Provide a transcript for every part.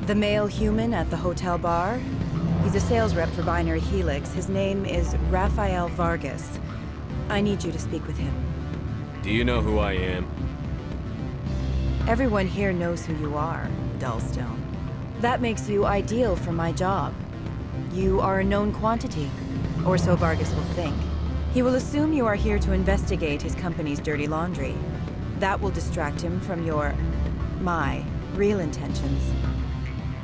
The male human at the hotel bar? He's a sales rep for Binary Helix. His name is Rafael Vargas. I need you to speak with him. Do you know who I am? Everyone here knows who you are, Dullstone. That makes you ideal for my job. You are a known quantity, or so Vargas will think. He will assume you are here to investigate his company's dirty laundry. That will distract him from my real intentions.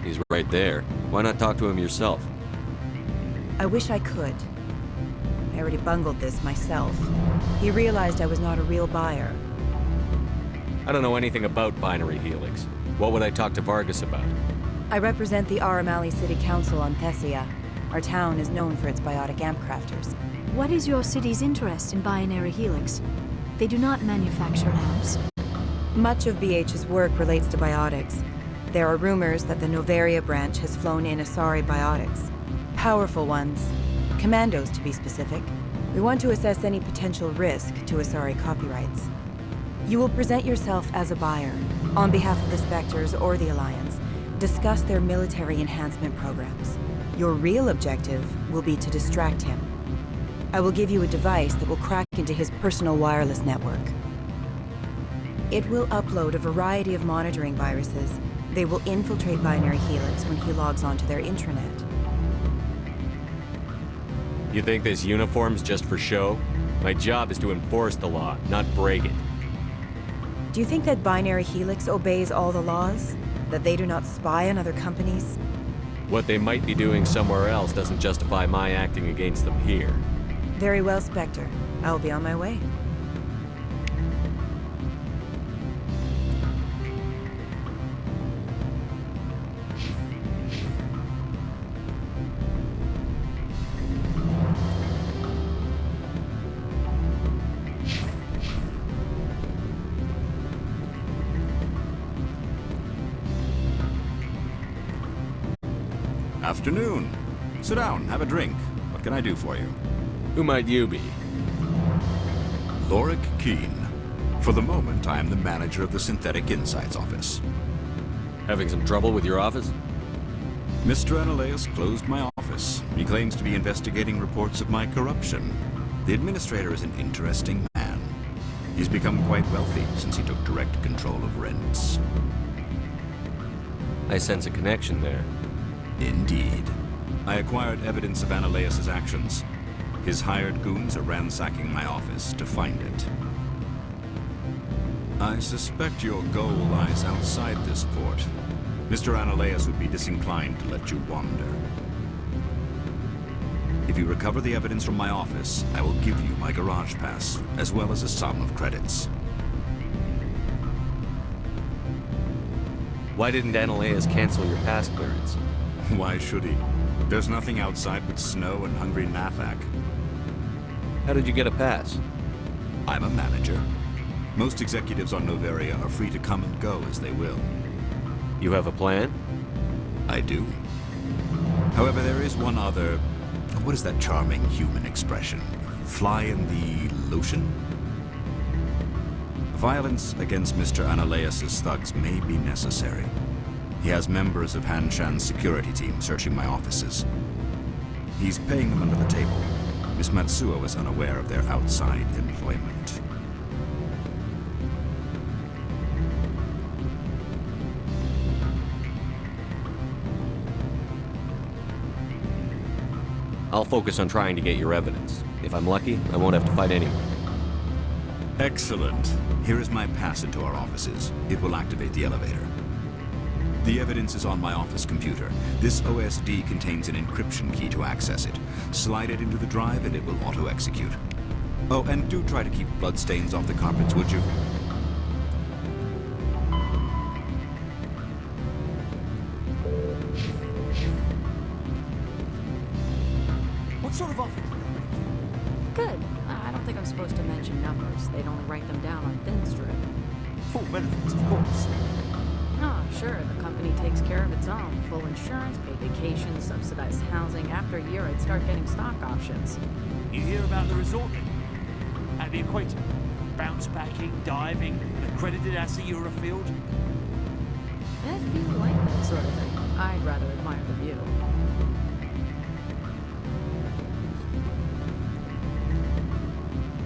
He's right there. Why not talk to him yourself? I wish I could. I already bungled this myself. He realized I was not a real buyer. I don't know anything about Binary Helix. What would I talk to Vargas about? I represent the Aramali City Council on Thessia. Our town is known for its biotic amp crafters. What is your city's interest in Binary Helix? They do not manufacture amps. Much of BH's work relates to biotics. There are rumors that the Novaria branch has flown in Asari biotics. Powerful ones. Commandos, to be specific. We want to assess any potential risk to Asari copyrights. You will present yourself as a buyer, on behalf of the Spectres or the Alliance. Discuss their military enhancement programs. Your real objective will be to distract him. I will give you a device that will crack into his personal wireless network. It will upload a variety of monitoring viruses. They will infiltrate Binary Helix when he logs onto their intranet. You think this uniform's just for show? My job is to enforce the law, not break it. Do you think that Binary Helix obeys all the laws? That they do not spy on other companies? What they might be doing somewhere else doesn't justify my acting against them here. Very well, Spectre. I will be on my way. Afternoon. Sit down, have a drink. What can I do for you? Who might you be? Lorik Keen. For the moment, I am the manager of the Synthetic Insights office. Having some trouble with your office? Mr. Analaeus closed my office. He claims to be investigating reports of my corruption. The administrator is an interesting man. He's become quite wealthy since he took direct control of rents. I sense a connection there. Indeed. I acquired evidence of Analaeus' actions. His hired goons are ransacking my office to find it. I suspect your goal lies outside this port. Mr. Analaeus would be disinclined to let you wander. If you recover the evidence from my office, I will give you my garage pass, as well as a sum of credits. Why didn't Analaeus cancel your pass clearance? Why should he? There's nothing outside but snow and hungry Nathak. How did you get a pass? I'm a manager. Most executives on Novaria are free to come and go as they will. You have a plan? I do. However, there is one other... What is that charming human expression? Fly in the lotion? Violence against Mr. Analaeus' thugs may be necessary. He has members of Hanshan's security team searching my offices. He's paying them under the table. Miss Matsuo is unaware of their outside employment. I'll focus on trying to get your evidence. If I'm lucky, I won't have to fight anyone. Excellent. Here is my pass into our offices. It will activate the elevator. The evidence is on my office computer. This OSD contains an encryption key to access it. Slide it into the drive and it will auto-execute. Oh, and do try to keep bloodstains off the carpets, would you? What sort of offer did they make you? Good. I don't think I'm supposed to mention numbers. They'd only write them down on thin strip. Full benefits, of course. Oh, sure, the company takes care of its own. Full insurance, paid vacations, subsidized housing. After a year, I'd start getting stock options. You hear about the resort then? At the equator? Bounce backing, diving, an accredited ASA Eurofield? I feel like that sort of thing. I'd rather admire the view.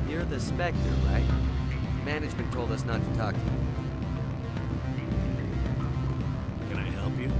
You're the Spectre, right? Management told us not to talk to you. Can I help you?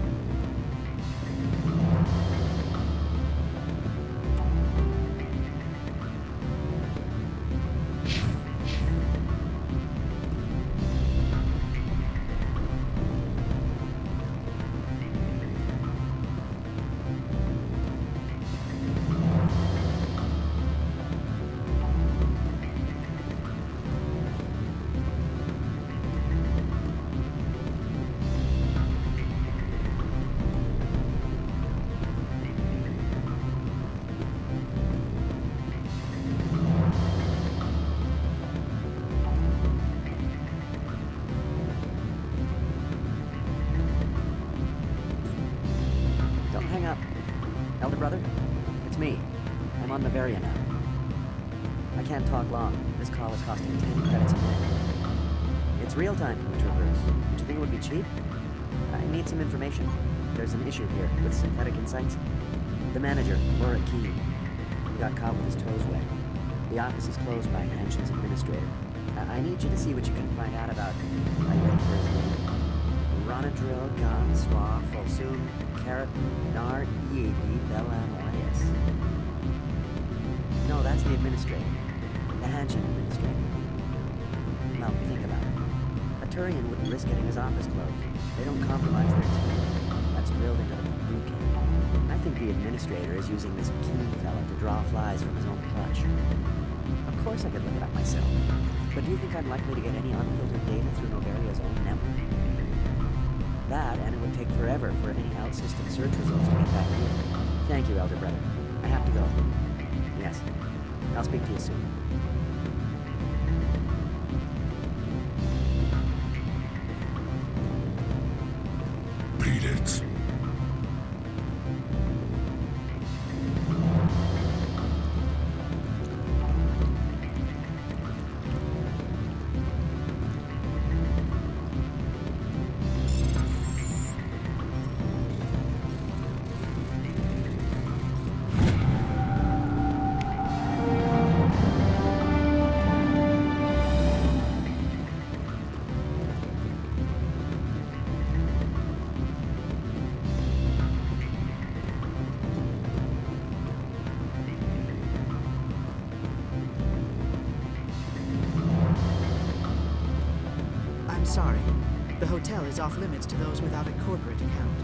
Don't hang up. Elder brother, it's me. I'm on Bavaria now. I can't talk long. This call is costing 10 credits a minute. It's real time from the Traverse. Did you think it would be cheap? I need some information. There's an issue here with synthetic insights. The manager, Laura Keene, he got caught with his toes wet. The office is closed by Hanshin's administrator. I need you to see what you can find out about... I wait for his name. Ronadril, Gan, Swa, Folsum, Keratin, Nar, Ead, Belamoyas. No, that's the administrator. The Hanshin administrator. Now, think about it. A Turian wouldn't risk getting his office closed. They don't compromise their team. That's drilled into the boot camp. I think the administrator is using this Keene fella to draw flies from his own clutch. Of course I could look it up myself. But do you think I'm likely to get any unfiltered data through Novaria's own network? That, and it would take forever for any out-system search results to get back here. Thank you, Elder Brother. I have to go. Yes. I'll speak to you soon. Beat it. I'm sorry. The hotel is off limits to those without a corporate account.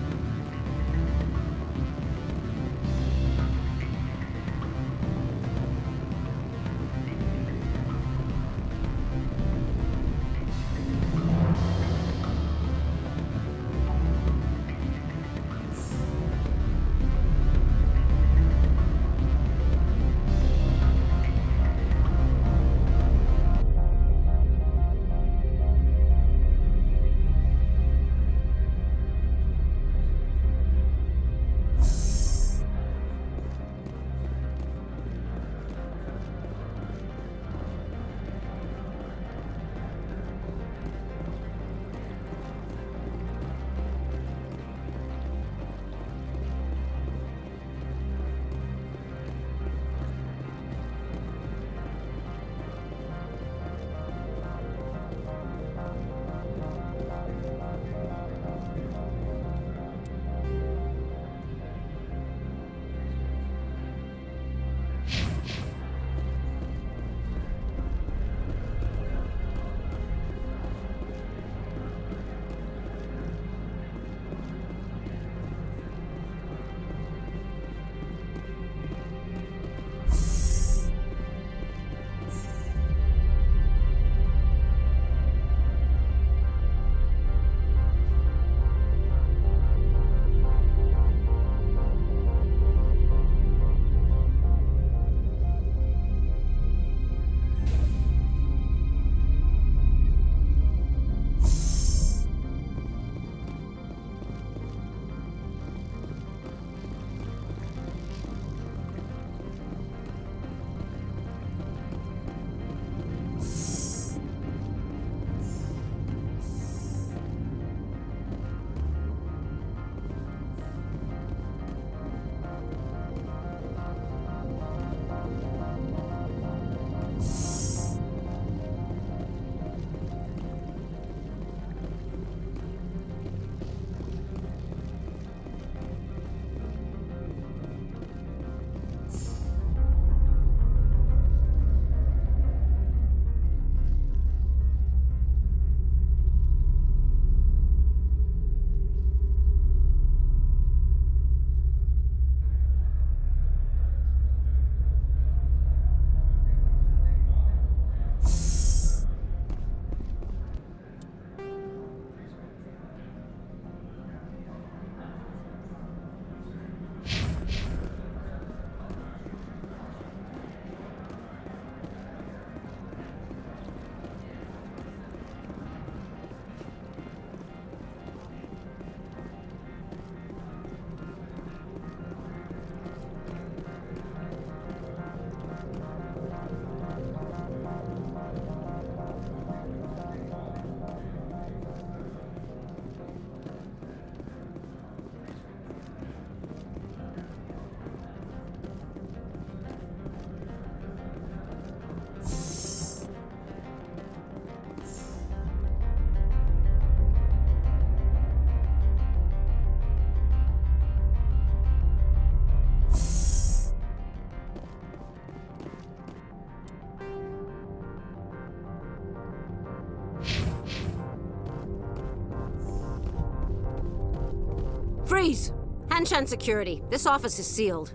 Freeze! Handshun security. This office is sealed.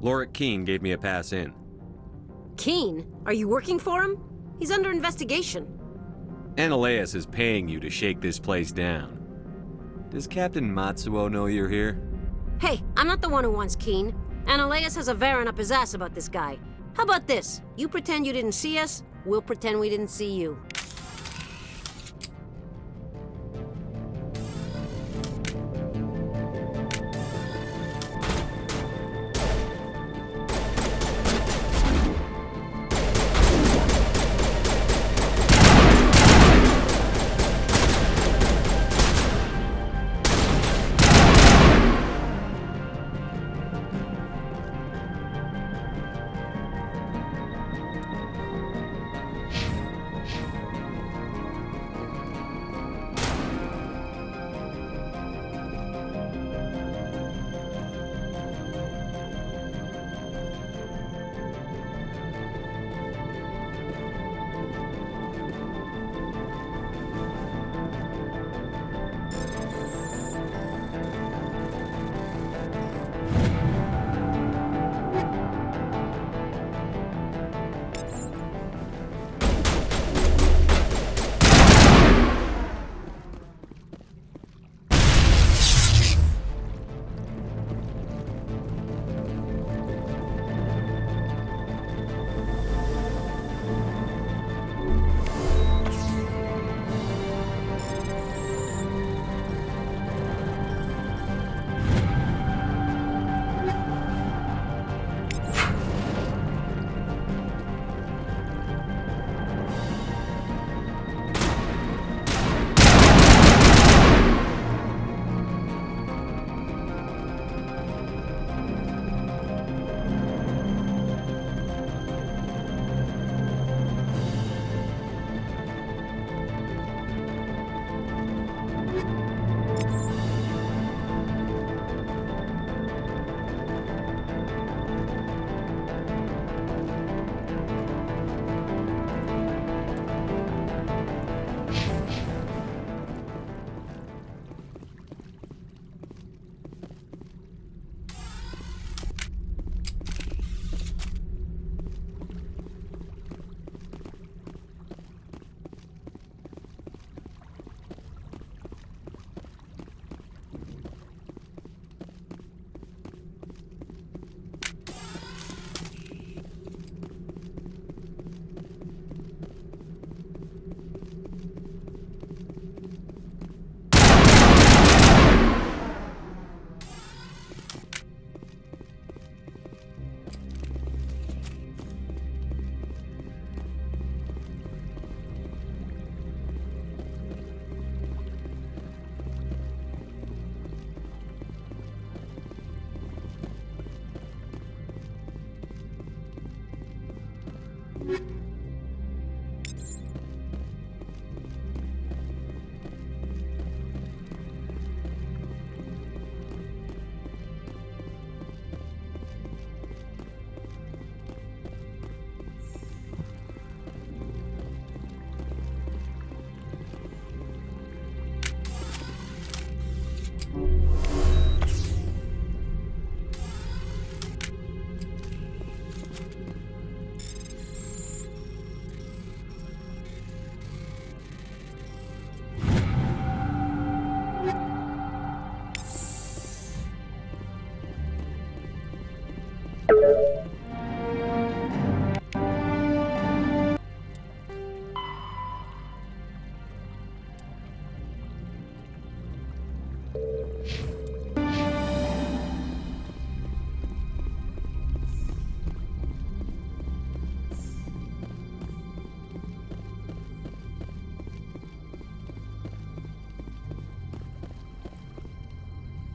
Lorik Keene gave me a pass in. Keen? Are you working for him? He's under investigation. Ananias is paying you to shake this place down. Does Captain Matsuo know you're here? Hey, I'm not the one who wants Keen. Ananias has a Varen up his ass about this guy. How about this? You pretend you didn't see us, we'll pretend we didn't see you.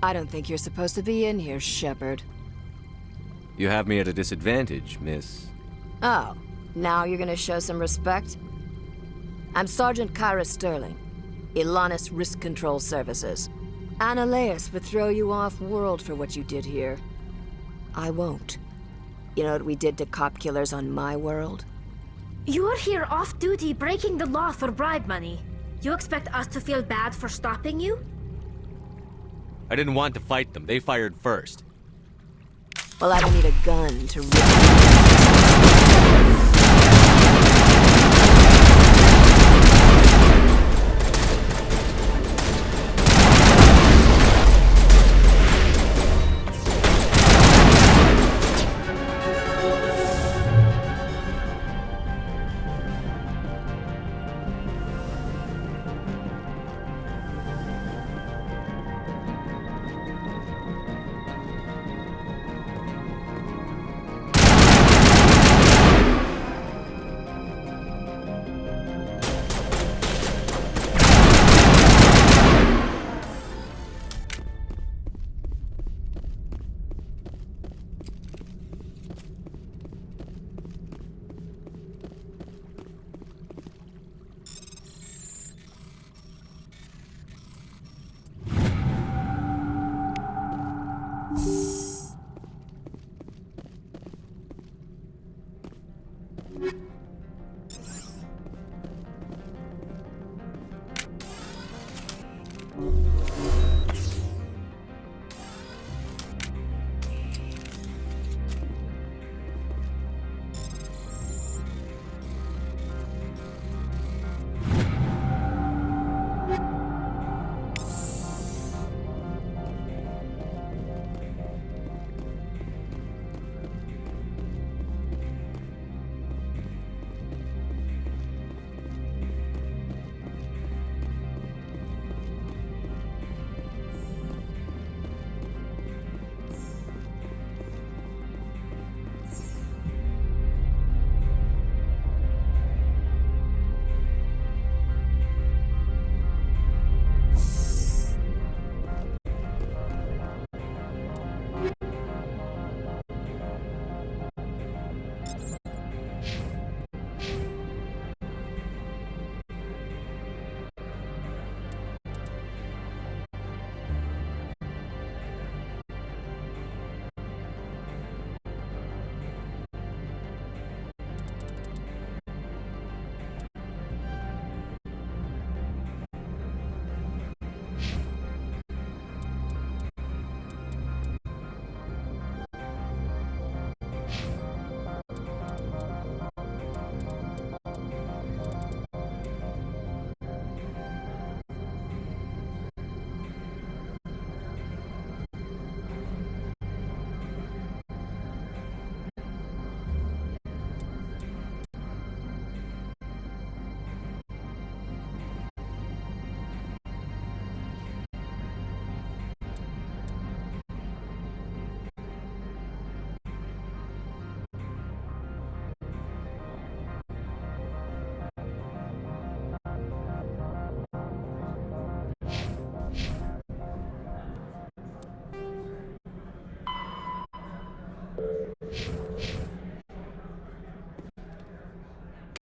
I don't think you're supposed to be in here, Shepard. You have me at a disadvantage, miss. Oh, now you're gonna show some respect? I'm Sergeant Kyra Sterling, Ilanis Risk Control Services. Ananias would throw you off-world for what you did here. I won't. You know what we did to cop killers on my world? You're here off-duty breaking the law for bribe money. You expect us to feel bad for stopping you? I didn't want to fight them. They fired first. Well, I don't need a gun to rip.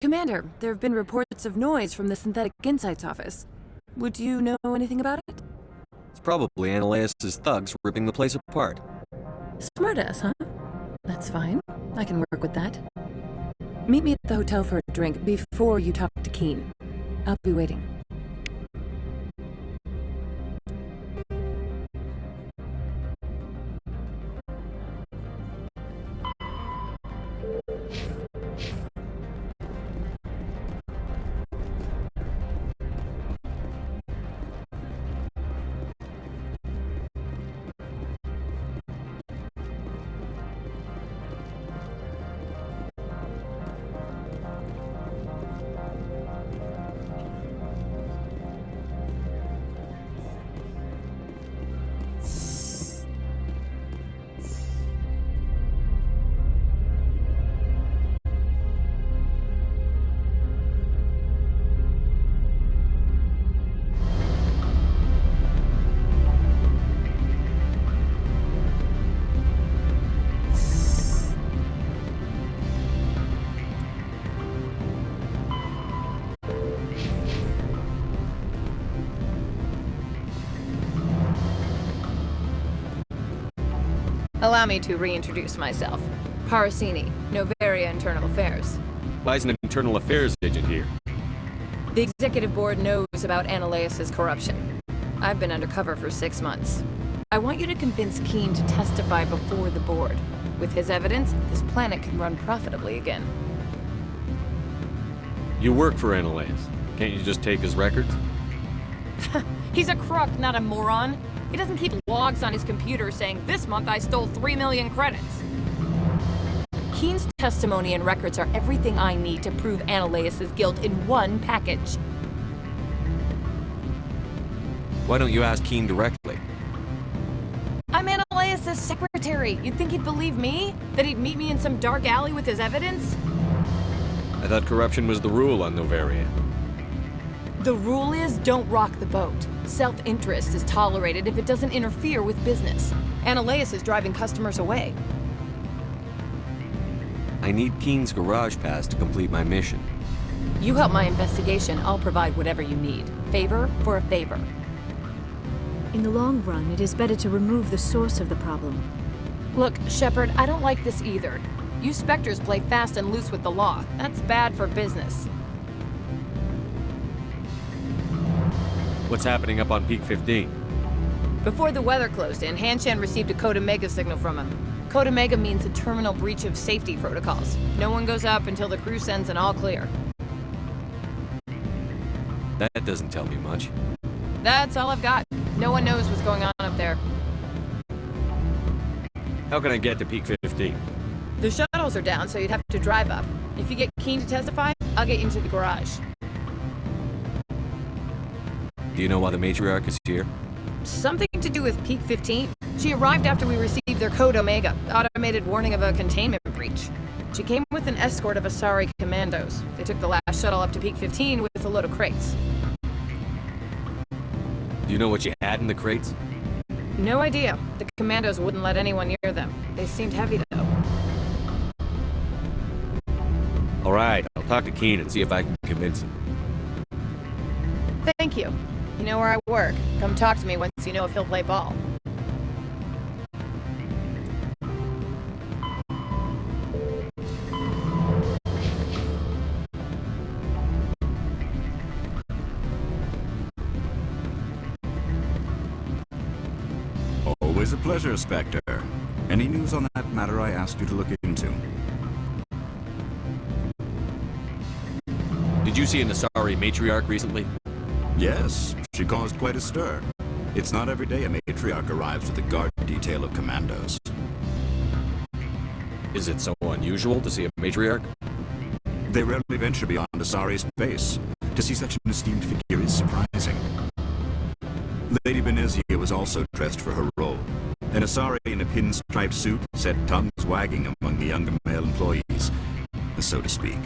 Commander, there have been reports of noise from the Synthetic Insights office. Would you know anything about it? It's probably Ananias' thugs ripping the place apart. Smartass, huh? That's fine. I can work with that. Meet me at the hotel for a drink before you talk to Keen. I'll be waiting. Allow me to reintroduce myself. Parasini, Novaria Internal Affairs. Why is an internal affairs agent here? The executive board knows about Ananias' corruption. I've been undercover for 6 months. I want you to convince Keene to testify before the board. With his evidence, this planet can run profitably again. You work for Ananias. Can't you just take his records? He's a crook, not a moron. He doesn't keep logs on his computer saying, "This month I stole 3 million credits." Keene's testimony and records are everything I need to prove Ananias' guilt in one package. Why don't you ask Keene directly? I'm Ananias' secretary. You'd think he'd believe me? That he'd meet me in some dark alley with his evidence? I thought corruption was the rule on Novaria. The rule is, don't rock the boat. Self-interest is tolerated if it doesn't interfere with business. Ananias is driving customers away. I need Keene's garage pass to complete my mission. You help my investigation, I'll provide whatever you need. Favor for a favor. In the long run, it is better to remove the source of the problem. Look, Shepard, I don't like this either. You Spectres play fast and loose with the law. That's bad for business. What's happening up on Peak 15? Before the weather closed in, Hanshan received a Code Omega signal from him. Code Omega means a terminal breach of safety protocols. No one goes up until the crew sends an all clear. That doesn't tell me much. That's all I've got. No one knows what's going on up there. How can I get to Peak 15? The shuttles are down, so you'd have to drive up. If you get Keene to testify, I'll get you into the garage. Do you know why the matriarch is here? Something to do with Peak 15. She arrived after we received their Code Omega, automated warning of a containment breach. She came with an escort of Asari commandos. They took the last shuttle up to Peak 15 with a load of crates. Do you know what you had in the crates? No idea. The commandos wouldn't let anyone near them. They seemed heavy, though. All right, I'll talk to Keene and see if I can convince him. Thank you. You know where I work. Come talk to me once you know if he'll play ball. Always a pleasure, Spectre. Any news on that matter I asked you to look into? Did you see an Asari matriarch recently? Yes, she caused quite a stir. It's not every day a matriarch arrives with a guard detail of commandos. Is it so unusual to see a matriarch? They rarely venture beyond Asari's space. To see such an esteemed figure is surprising. Lady Benezia was also dressed for her role. An Asari in a pinstripe suit set tongues wagging among the younger male employees, so to speak.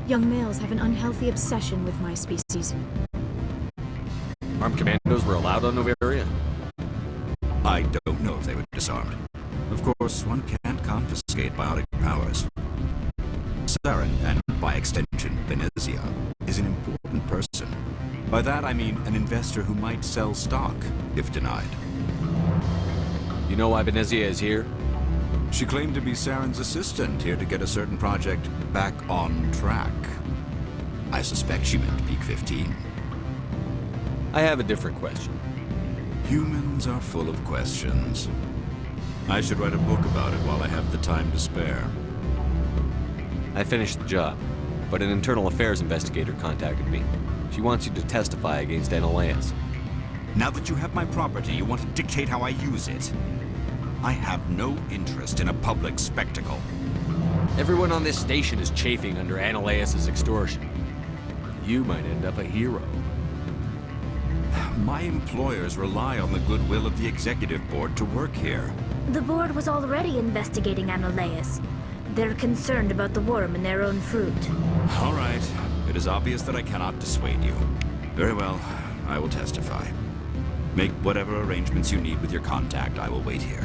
Young males have an unhealthy obsession with my species. Armed commandos were allowed on Novaria? I don't know if they were disarmed. Of course, one can't confiscate biotic powers. Saren, and by extension, Benezia, is an important person. By that I mean an investor who might sell stock, if denied. You know why Benezia is here? She claimed to be Saren's assistant, here to get a certain project back on track. I suspect she meant Peak 15. I have a different question. Humans are full of questions. I should write a book about it while I have the time to spare. I finished the job, but an internal affairs investigator contacted me. She wants you to testify against Ananias. Now that you have my property, you want to dictate how I use it? I have no interest in a public spectacle. Everyone on this station is chafing under Ananias' extortion. You might end up a hero. My employers rely on the goodwill of the executive board to work here. The board was already investigating Ananias. They're concerned about the worm in their own fruit. All right. It is obvious that I cannot dissuade you. Very well. I will testify. Make whatever arrangements you need with your contact. I will wait here.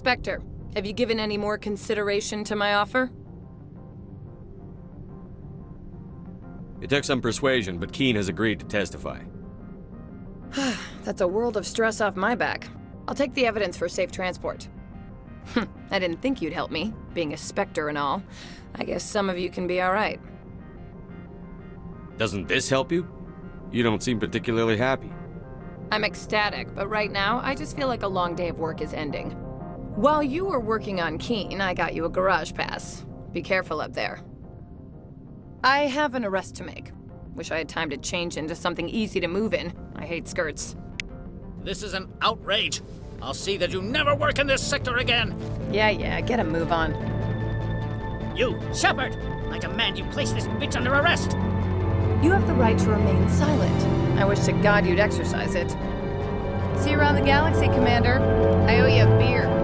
Spectre, have you given any more consideration to my offer? It took some persuasion, but Keene has agreed to testify. That's a world of stress off my back. I'll take the evidence for safe transport. I didn't think you'd help me, being a Spectre and all. I guess some of you can be alright. Doesn't this help you? You don't seem particularly happy. I'm ecstatic, but right now, I just feel like a long day of work is ending. While you were working on Keene, I got you a garage pass. Be careful up there. I have an arrest to make. Wish I had time to change into something easy to move in. I hate skirts. This is an outrage. I'll see that you never work in this sector again. Yeah, get a move on. You, Shepard! I demand you place this bitch under arrest! You have the right to remain silent. I wish to God you'd exercise it. See you around the galaxy, Commander. I owe you a beer.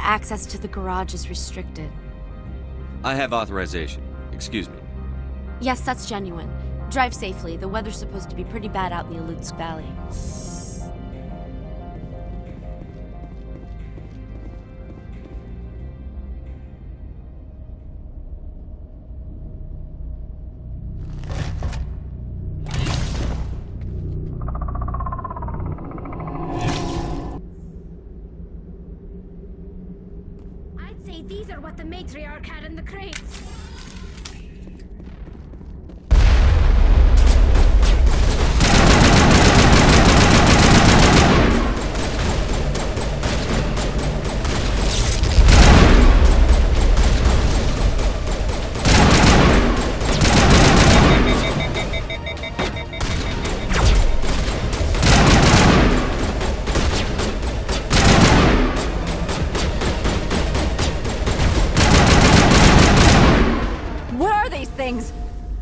Access to the garage is restricted. I have authorization. Excuse me. Yes, that's genuine. Drive safely. The weather's supposed to be pretty bad out in the Alutsk Valley. These are what the matriarch had in the crates.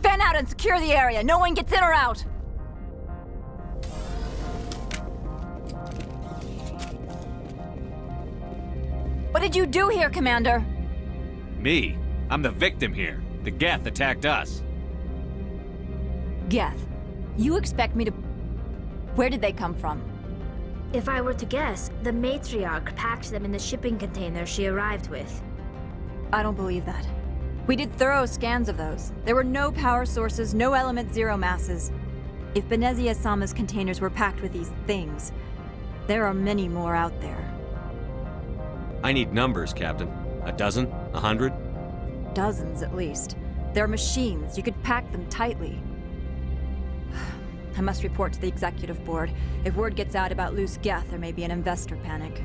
Fan out and secure the area. No one gets in or out. What did you do here, Commander? Me? I'm the victim here. The Geth attacked us. Geth? You expect me to... Where did they come from? If I were to guess, the matriarch packed them in the shipping container she arrived with. I don't believe that. We did thorough scans of those. There were no power sources, no element zero masses. If Benezia-sama's containers were packed with these things, there are many more out there. I need numbers, Captain. A dozen? 100? Dozens, at least. They're machines. You could pack them tightly. I must report to the executive board. If word gets out about loose Geth, there may be an investor panic.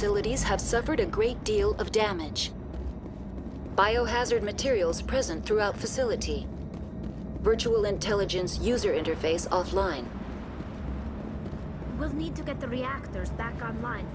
facilities have suffered a great deal of damage. Biohazard materials present throughout facility. Virtual intelligence user interface offline. We'll need to get the reactors back online.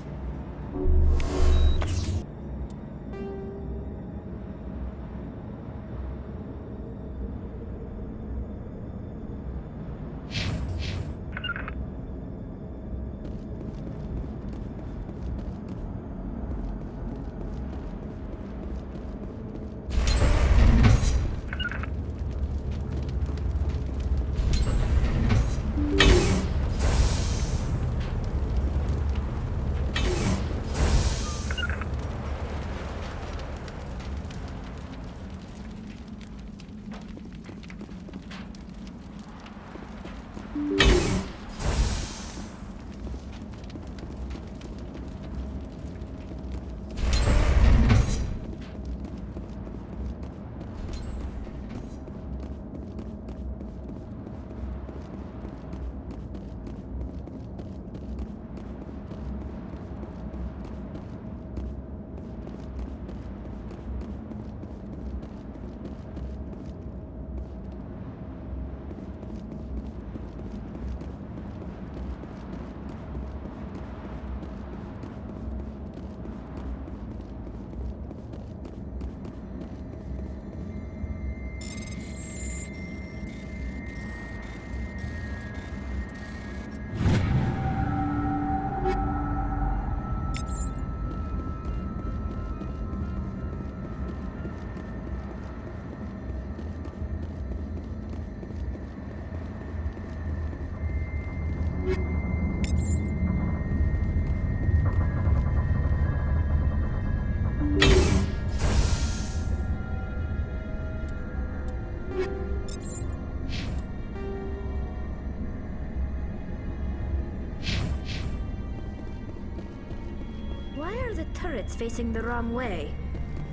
Why are the turrets facing the wrong way?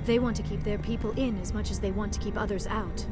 They want to keep their people in as much as they want to keep others out.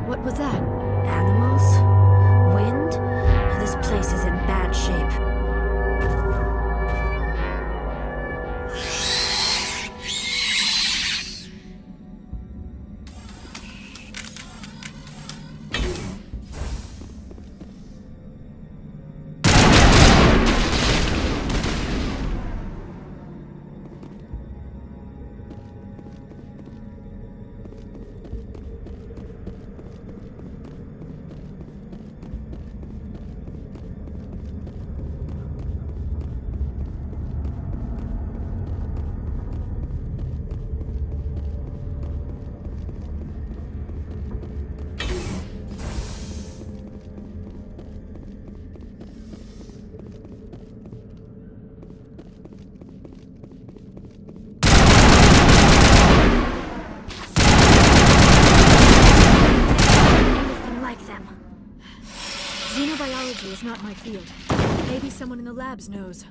What was that? Animals? Wind? This place is in bad shape. Xenobiology is not my field. Maybe someone in the labs knows.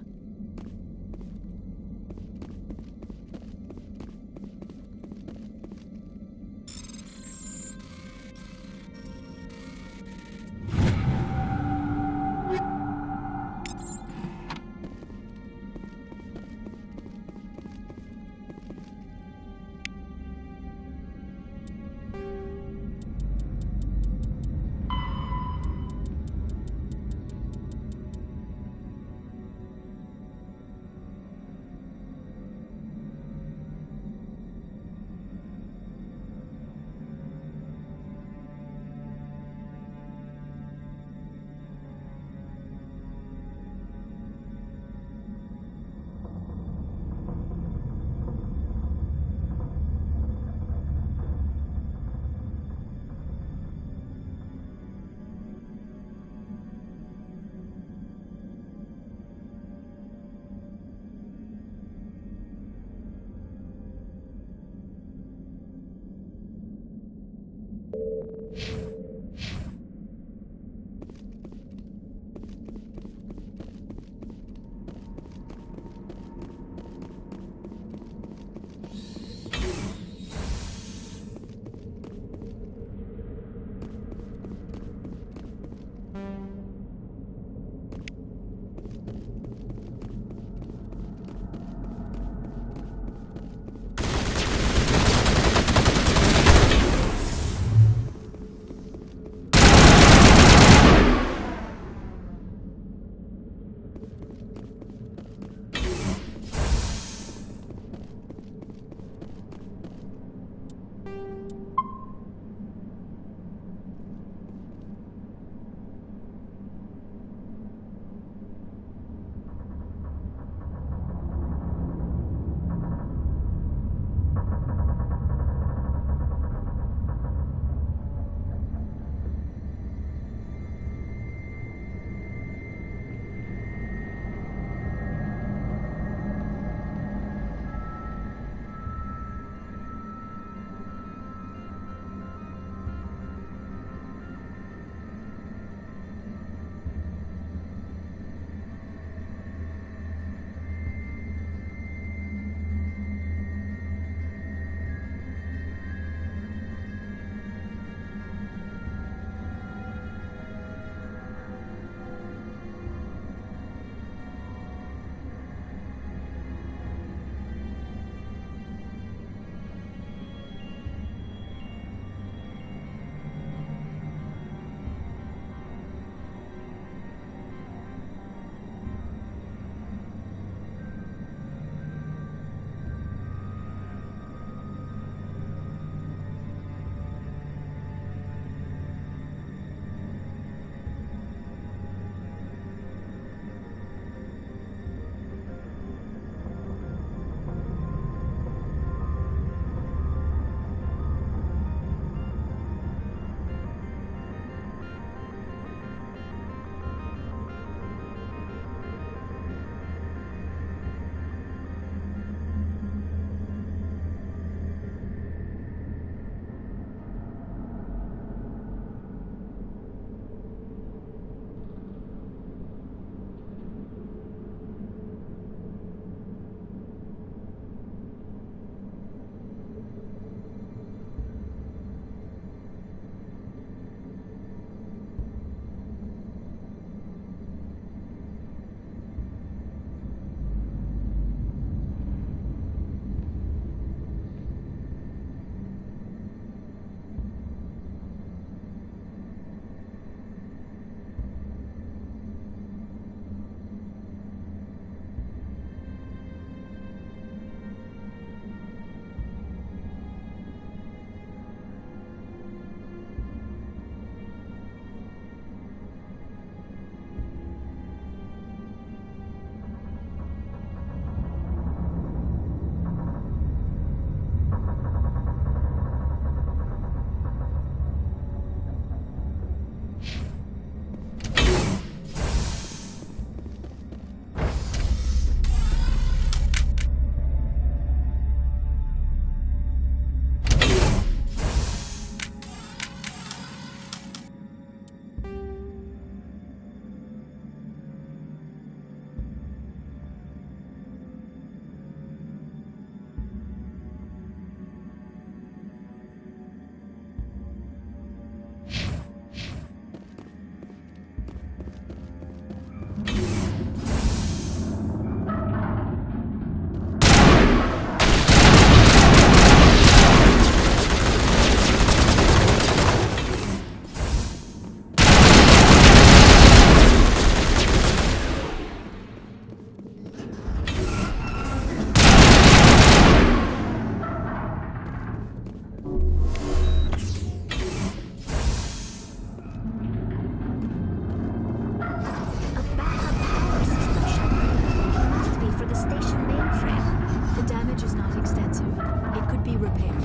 damage is not extensive. It could be repaired.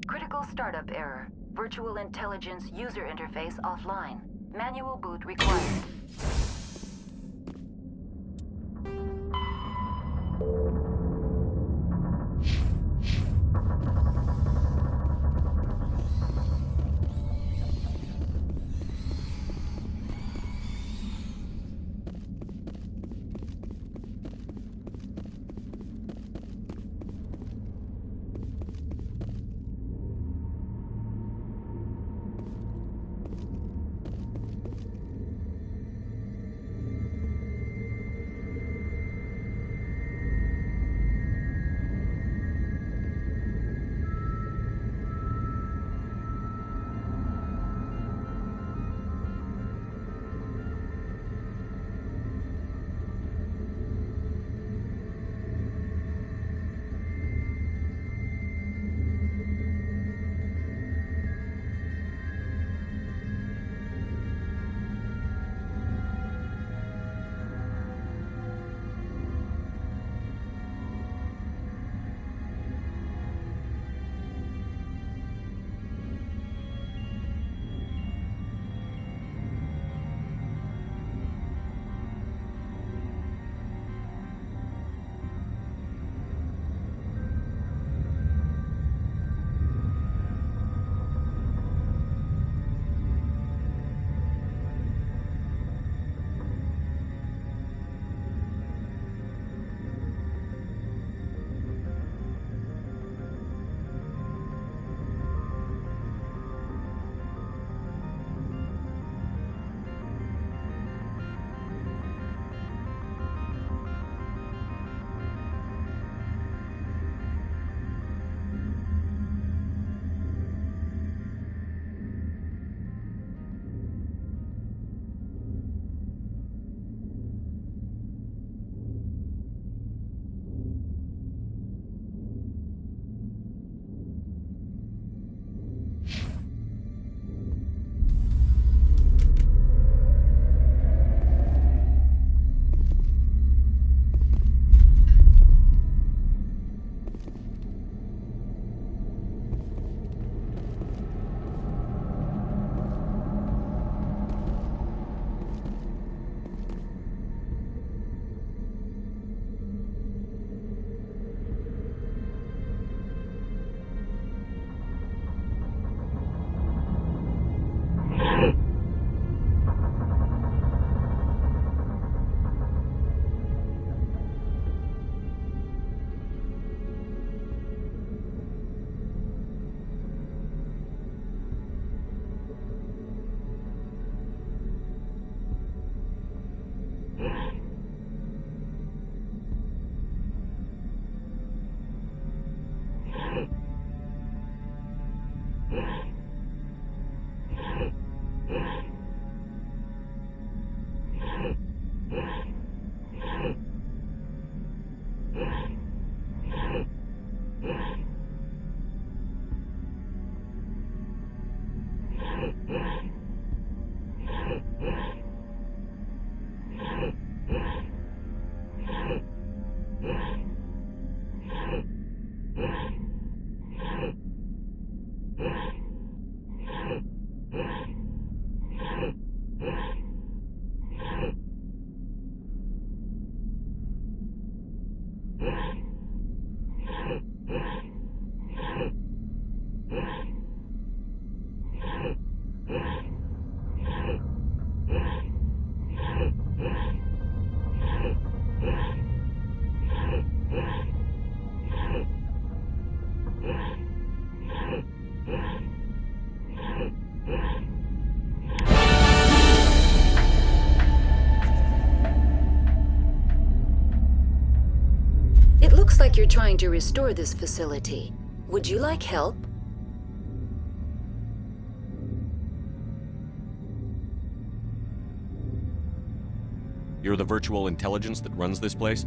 Critical startup error. Virtual intelligence user interface offline. Manual boot required. like you're trying to restore this facility. Would you like help? You're the virtual intelligence that runs this place?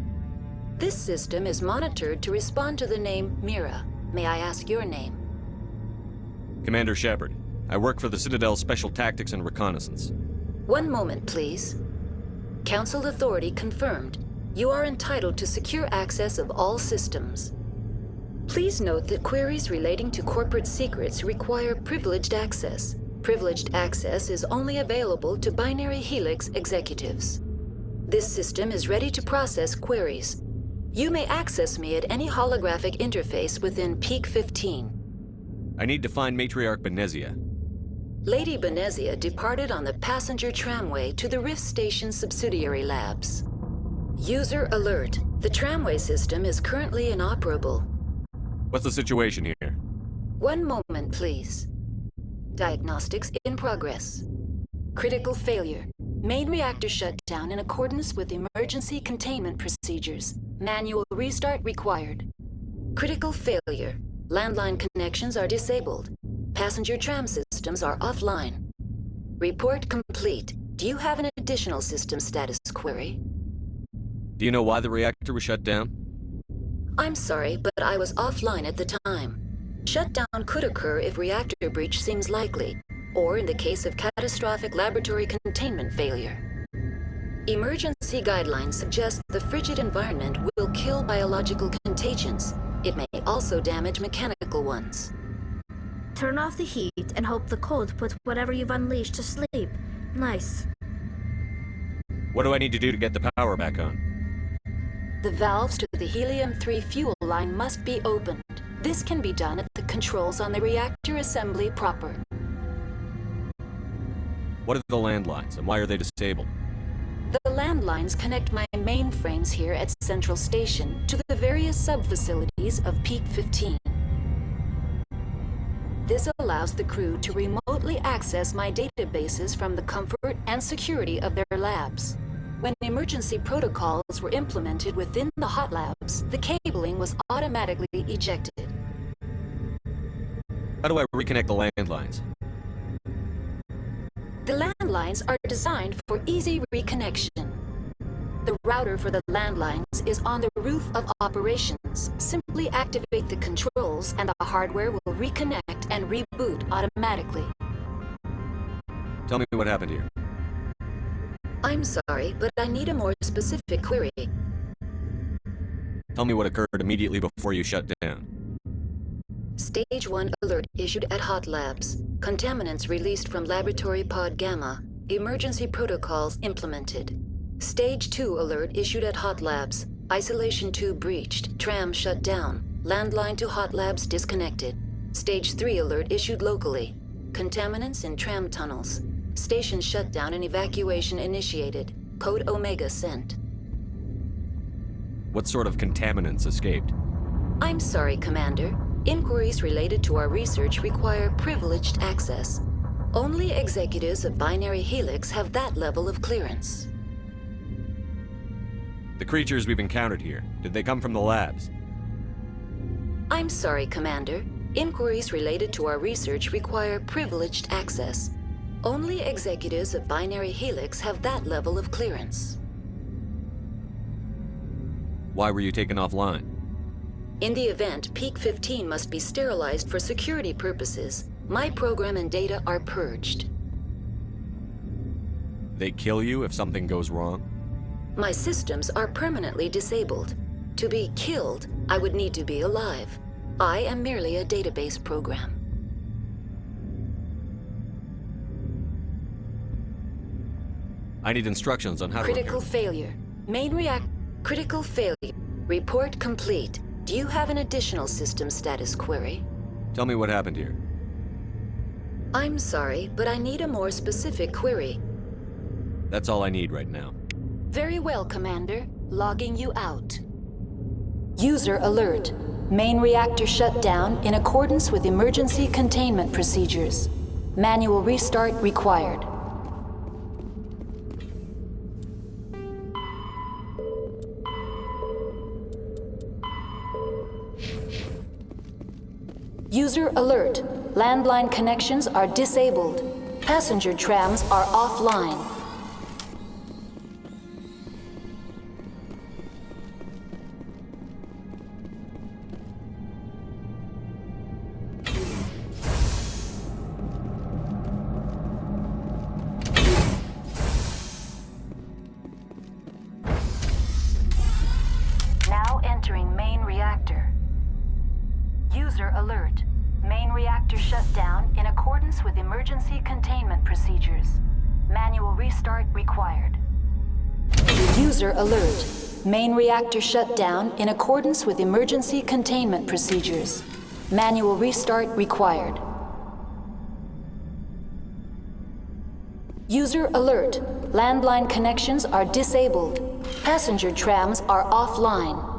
This system is monitored to respond to the name Mira. May I ask your name? Commander Shepard. I work for the Citadel Special Tactics and Reconnaissance. One moment, please. Council authority confirmed. You are entitled to secure access of all systems. Please note that queries relating to corporate secrets require privileged access. Privileged access is only available to Binary Helix executives. This system is ready to process queries. You may access me at any holographic interface within Peak 15. I need to find Matriarch Benezia. Lady Benezia departed on the passenger tramway to the Rift Station subsidiary labs. User alert. The tramway system is currently inoperable. What's the situation here? One moment, please. Diagnostics in progress. Critical failure. Main reactor shut down in accordance with emergency containment procedures. Manual restart required. Critical failure. Landline connections are disabled. Passenger tram systems are offline. Report complete. Do you have an additional system status query? Do you know why the reactor was shut down? I'm sorry, but I was offline at the time. Shutdown could occur if reactor breach seems likely, or in the case of catastrophic laboratory containment failure. Emergency guidelines suggest the frigid environment will kill biological contagions. It may also damage mechanical ones. Turn off the heat and hope the cold puts whatever you've unleashed to sleep. Nice. What do I need to do to get the power back on? The valves to the helium-3 fuel line must be opened. This can be done at the controls on the reactor assembly proper. What are the landlines, and why are they disabled? The landlines connect my mainframes here at Central Station to the various sub-facilities of Peak 15. This allows the crew to remotely access my databases from the comfort and security of their labs. When emergency protocols were implemented within the hot labs, the cabling was automatically ejected. How do I reconnect the landlines? The landlines are designed for easy reconnection. The router for the landlines is on the roof of operations. Simply activate the controls and the hardware will reconnect and reboot automatically. Tell me what happened here. I'm sorry, but I need a more specific query. Tell me what occurred immediately before you shut down. Stage 1 alert issued at Hot Labs. Contaminants released from Laboratory Pod Gamma. Emergency protocols implemented. Stage 2 alert issued at Hot Labs. Isolation tube breached. Tram shut down. Landline to Hot Labs disconnected. Stage 3 alert issued locally. Contaminants in tram tunnels. Station shutdown and evacuation initiated. Code Omega sent. What sort of contaminants escaped? I'm sorry, Commander. Inquiries related to our research require privileged access. Only executives of Binary Helix have that level of clearance. The creatures we've encountered here, did they come from the labs? I'm sorry, Commander. Inquiries related to our research require privileged access. Only executives of Binary Helix have that level of clearance. Why were you taken offline? In the event, Peak 15 must be sterilized for security purposes. My program and data are purged. They kill you if something goes wrong? My systems are permanently disabled. To be killed, I would need to be alive. I am merely a database program. I need instructions on how to Critical failure. Critical failure. Report complete. Do you have an additional system status query? Tell me what happened here. I'm sorry, but I need a more specific query. That's all I need right now. Very well, Commander. Logging you out. User alert. Main reactor shut down in accordance with emergency containment procedures. Manual restart required. User alert. Landline connections are disabled. Passenger trams are offline. Now entering main reactor. User alert. Main reactor shut down in accordance with emergency containment procedures. Manual restart required. User alert. Main reactor shut down in accordance with emergency containment procedures. Manual restart required. User alert. Landline connections are disabled. Passenger trams are offline.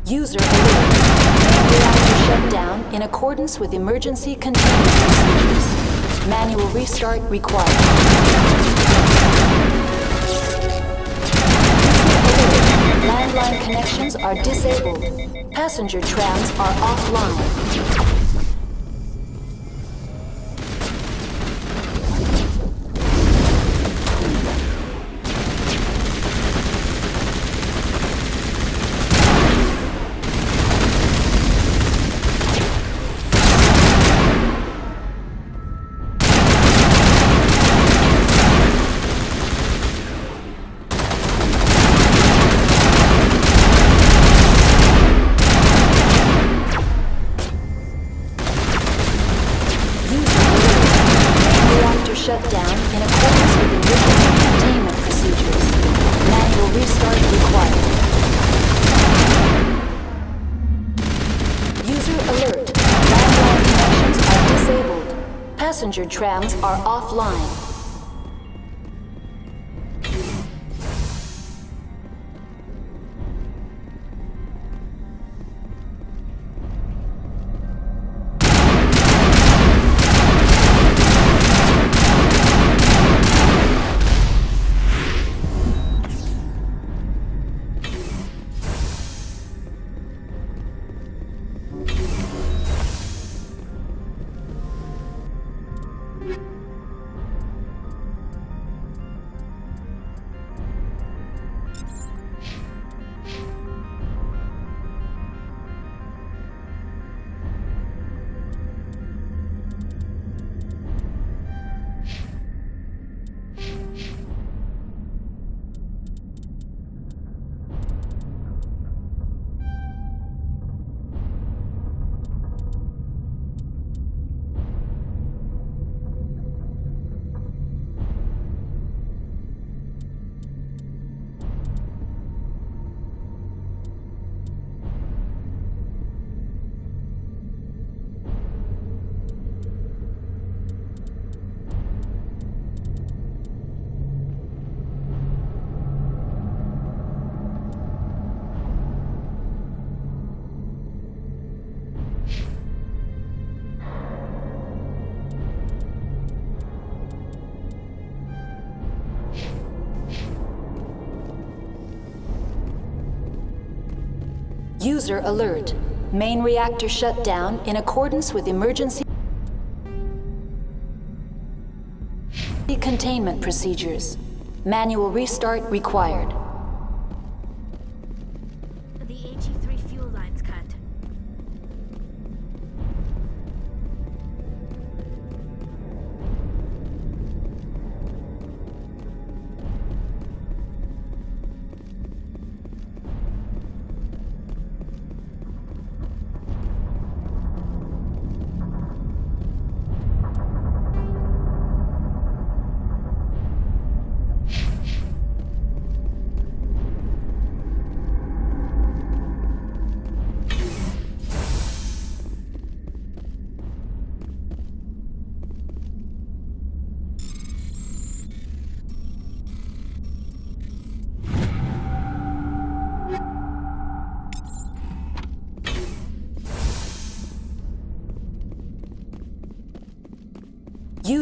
User alert. Main reactor shut down in accordance with emergency containment procedures. Manual restart required. Landline connections are disabled. Passenger trams are offline. Shut down in accordance with emergency containment procedures. Manual restart required. User alert. Landline connections are disabled. Passenger trams are offline. User alert. Main reactor shut down in accordance with emergency containment procedures. Manual restart required. The HE3 fuel line's cut.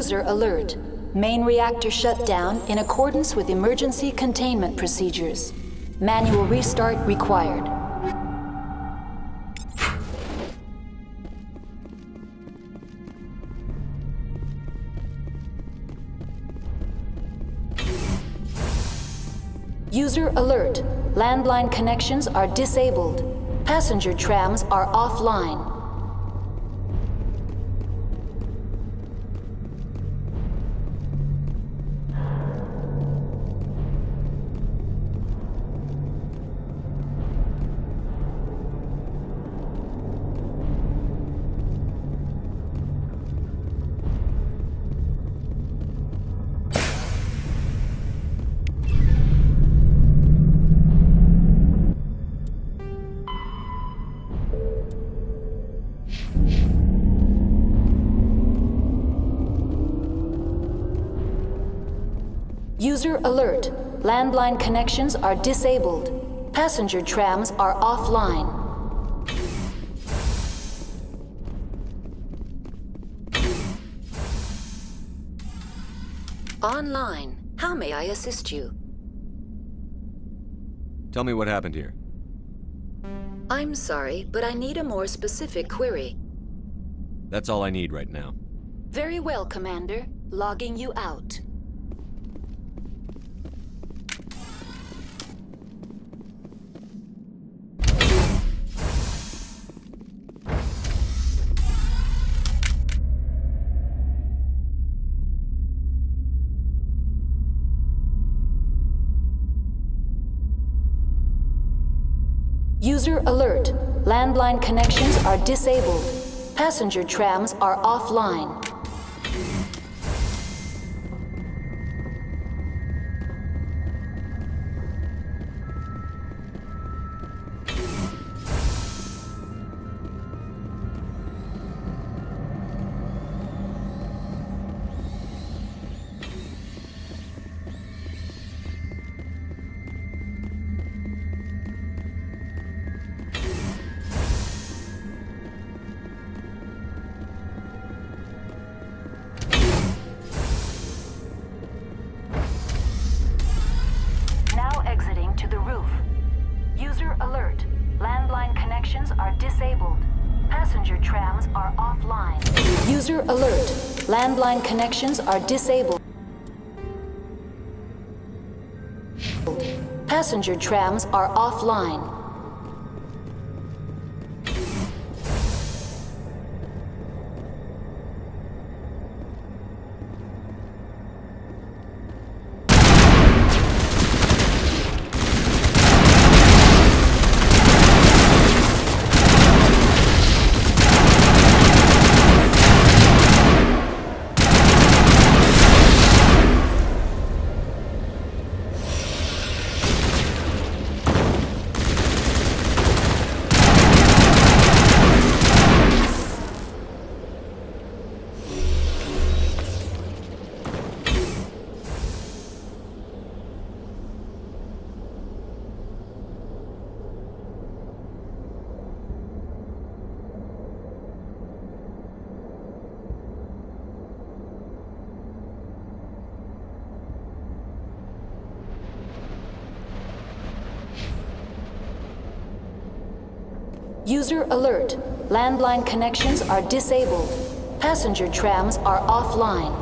User alert. Main reactor shut down in accordance with emergency containment procedures. Manual restart required. User alert. Landline connections are disabled. Passenger trams are offline. User alert. Landline connections are disabled. Passenger trams are offline. Online. How may I assist you? Tell me what happened here. I'm sorry, but I need a more specific query. That's all I need right now. Very well, Commander. Logging you out. User alert. Landline connections are disabled. Passenger trams are offline. To the roof. User alert. Landline connections are disabled. Passenger trams are offline. User alert. Landline connections are disabled. Passenger trams are offline. User alert. Landline connections are disabled. Passenger trams are offline.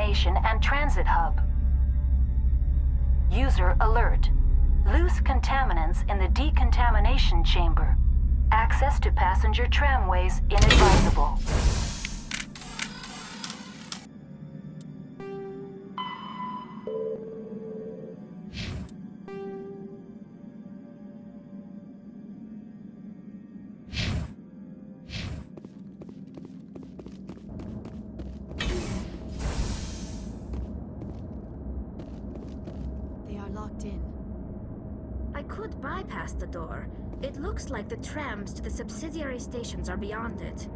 decontamination and transit hub. User alert. Loose contaminants in the decontamination chamber. Access to passenger tramways inadvisable. They are locked in. I could bypass the door. It looks like the trams to the subsidiary stations are beyond it.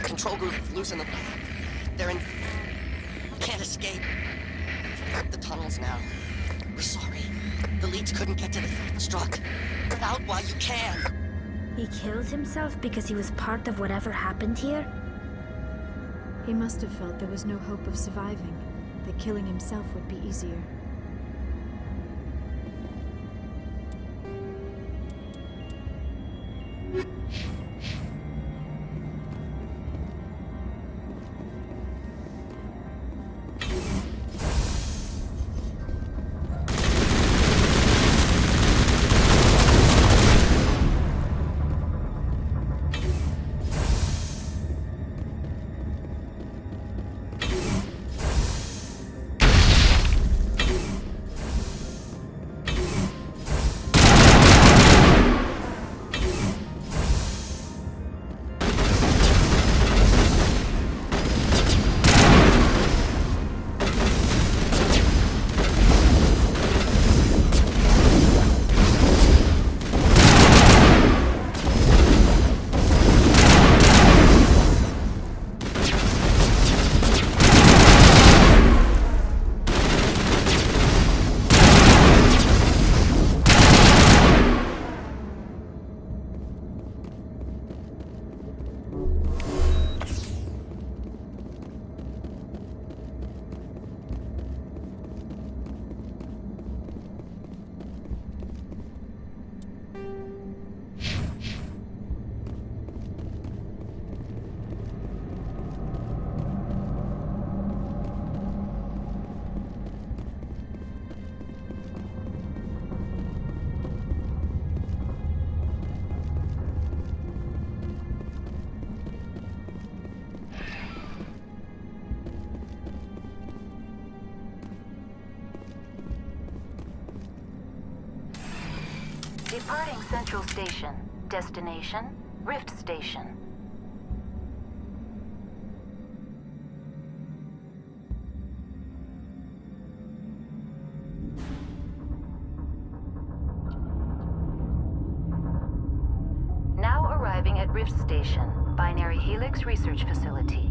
Control group, losing them. They're in... Can't escape. The tunnels now. We're sorry. The leads couldn't get to the struck. Get out while you can. He killed himself because he was part of whatever happened here? He must have felt there was no hope of surviving, that killing himself would be easier. Departing Central Station. Destination, Rift Station. Now arriving at Rift Station, Binary Helix Research Facility.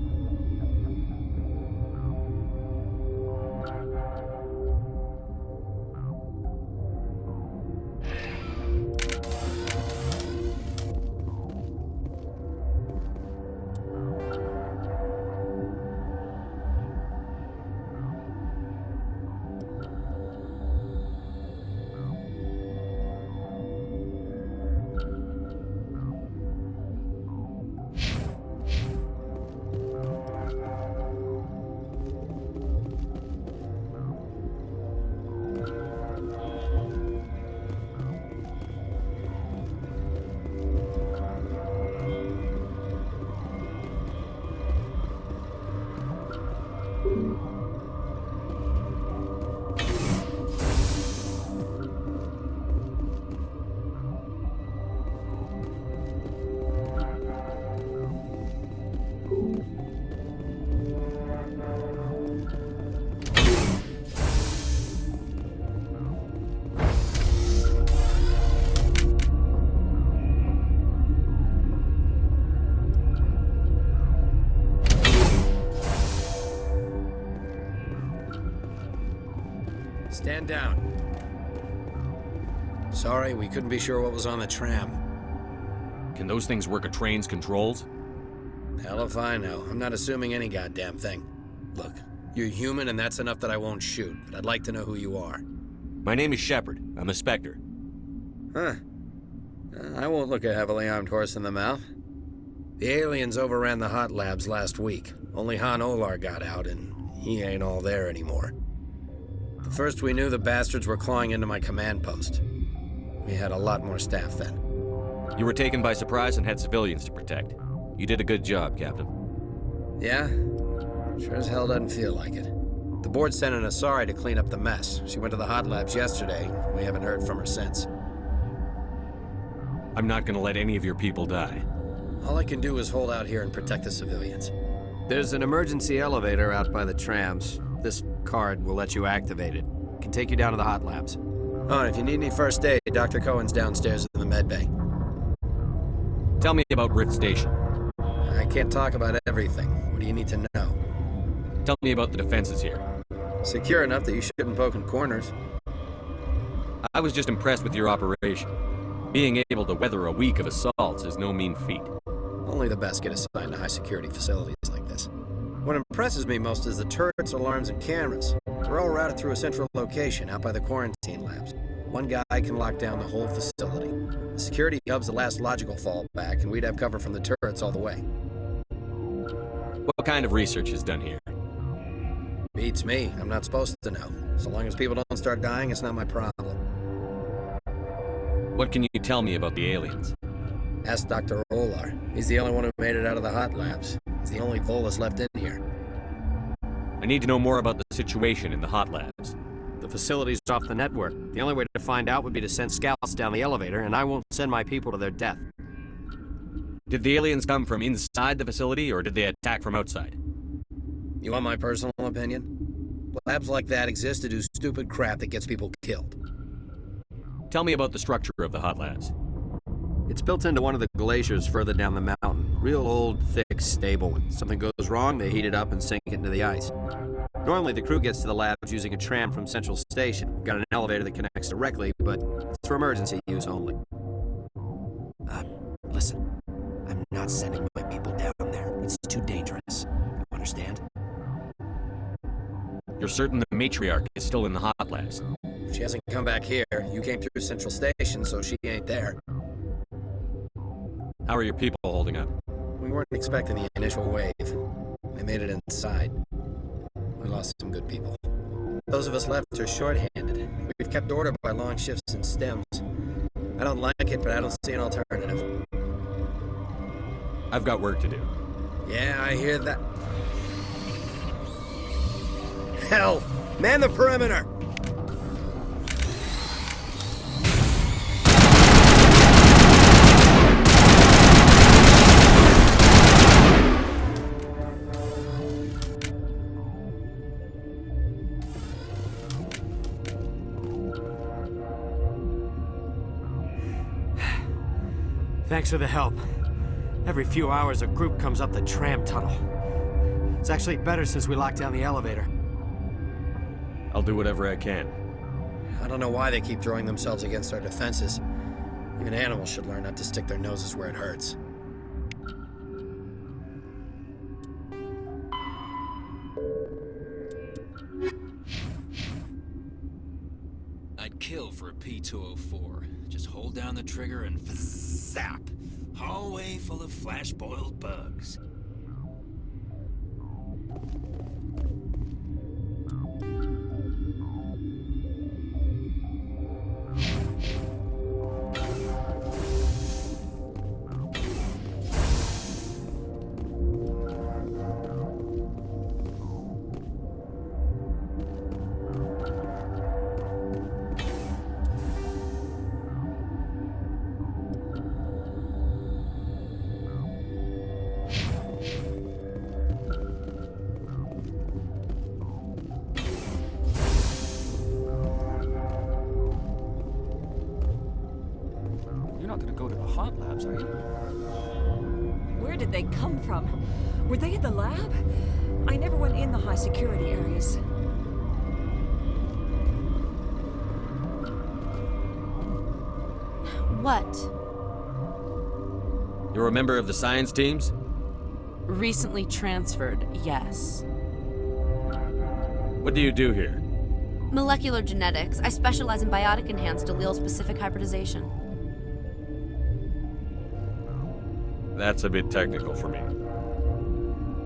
Man down. Sorry, we couldn't be sure what was on the tram. Can those things work a train's controls? Hell if I know. I'm not assuming any goddamn thing. Look, you're human and that's enough that I won't shoot, but I'd like to know who you are. My name is Shepard. I'm a Spectre. Huh. I won't look a heavily armed horse in the mouth. The aliens overran the hot labs last week. Only Han Olar got out, and he ain't all there anymore. The first we knew, the bastards were clawing into my command post. We had a lot more staff then. You were taken by surprise and had civilians to protect. You did a good job, Captain. Yeah? Sure as hell doesn't feel like it. The board sent an Asari to clean up the mess. She went to the hot labs yesterday. We haven't heard from her since. I'm not gonna let any of your people die. All I can do is hold out here and protect the civilians. There's an emergency elevator out by the trams. This card will let you activate it. It can take you down to the hot labs. Oh, and if you need any first aid, Dr. Cohen's downstairs in the med bay. Tell me about Rift Station. I can't talk about everything. What do you need to know? Tell me about the defenses here. Secure enough that you shouldn't poke in corners. I was just impressed with your operation. Being able to weather a week of assaults is no mean feat. Only the best get assigned to high-security facilities like this. What impresses me most is the turrets, alarms, and cameras. They're all routed through a central location out by the quarantine labs. One guy can lock down the whole facility. The security hub's the last logical fallback, and we'd have cover from the turrets all the way. What kind of research is done here? Beats me. I'm not supposed to know. So long as people don't start dying, it's not my problem. What can you tell me about the aliens? Ask Dr. Olar. He's the only one who made it out of the hot labs. He's the only Volus left in here. I need to know more about the situation in the hot labs. The facility's off the network. The only way to find out would be to send scouts down the elevator, and I won't send my people to their death. Did the aliens come from inside the facility, or did they attack from outside? You want my personal opinion? Labs like that exist to do stupid crap that gets people killed. Tell me about the structure of the hot labs. It's built into one of the glaciers further down the mountain. Real old, thick, stable. When something goes wrong, they heat it up and sink it into the ice. Normally, the crew gets to the labs using a tram from Central Station. We've got an elevator that connects directly, but it's for emergency use only. Listen. I'm not sending my people down there. It's too dangerous. You understand? You're certain the matriarch is still in the hot labs? She hasn't come back here. You came through Central Station, so she ain't there. How are your people holding up? We weren't expecting the initial wave. They made it inside. We lost some good people. Those of us left are short-handed. We've kept order by long shifts and stems. I don't like it, but I don't see an alternative. I've got work to do. Yeah, I hear that. Hell! Man the perimeter! Thanks for the help. Every few hours, a group comes up the tram tunnel. It's actually better since we locked down the elevator. I'll do whatever I can. I don't know why they keep throwing themselves against our defenses. Even animals should learn not to stick their noses where it hurts. I'd kill for a P-204. Just hold down the trigger and zap. Hallway full of flash-boiled bugs. hot labs, are you? Where did they come from? Were they in the lab? I never went in the high security areas. What? You're a member of the science teams? Recently transferred, yes. What do you do here? Molecular genetics. I specialize in biotic-enhanced allele-specific hybridization. That's a bit technical for me.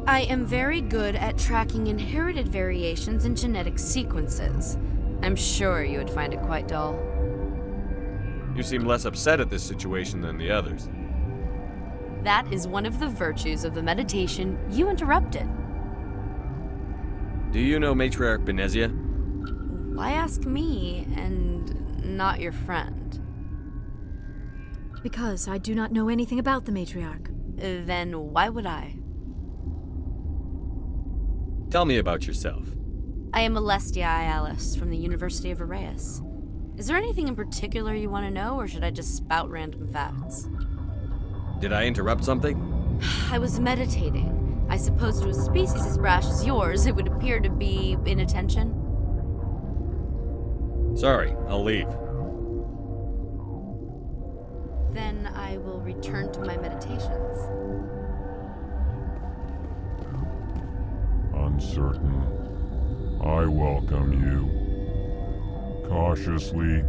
I am very good at tracking inherited variations in genetic sequences. I'm sure you would find it quite dull. You seem less upset at this situation than the others. That is one of the virtues of the meditation you interrupted. Do you know Matriarch Benezia? Why ask me and not your friend? Because I do not know anything about the matriarch. Then why would I? Tell me about yourself. I am Alestia Ialis from the University of Arraeus. Is there anything in particular you want to know, or should I just spout random facts? Did I interrupt something? I was meditating. I suppose to a species as brash as yours, it would appear to be inattention. Sorry, I'll leave. Then I will return to my meditations. Uncertain. I welcome you. Cautiously,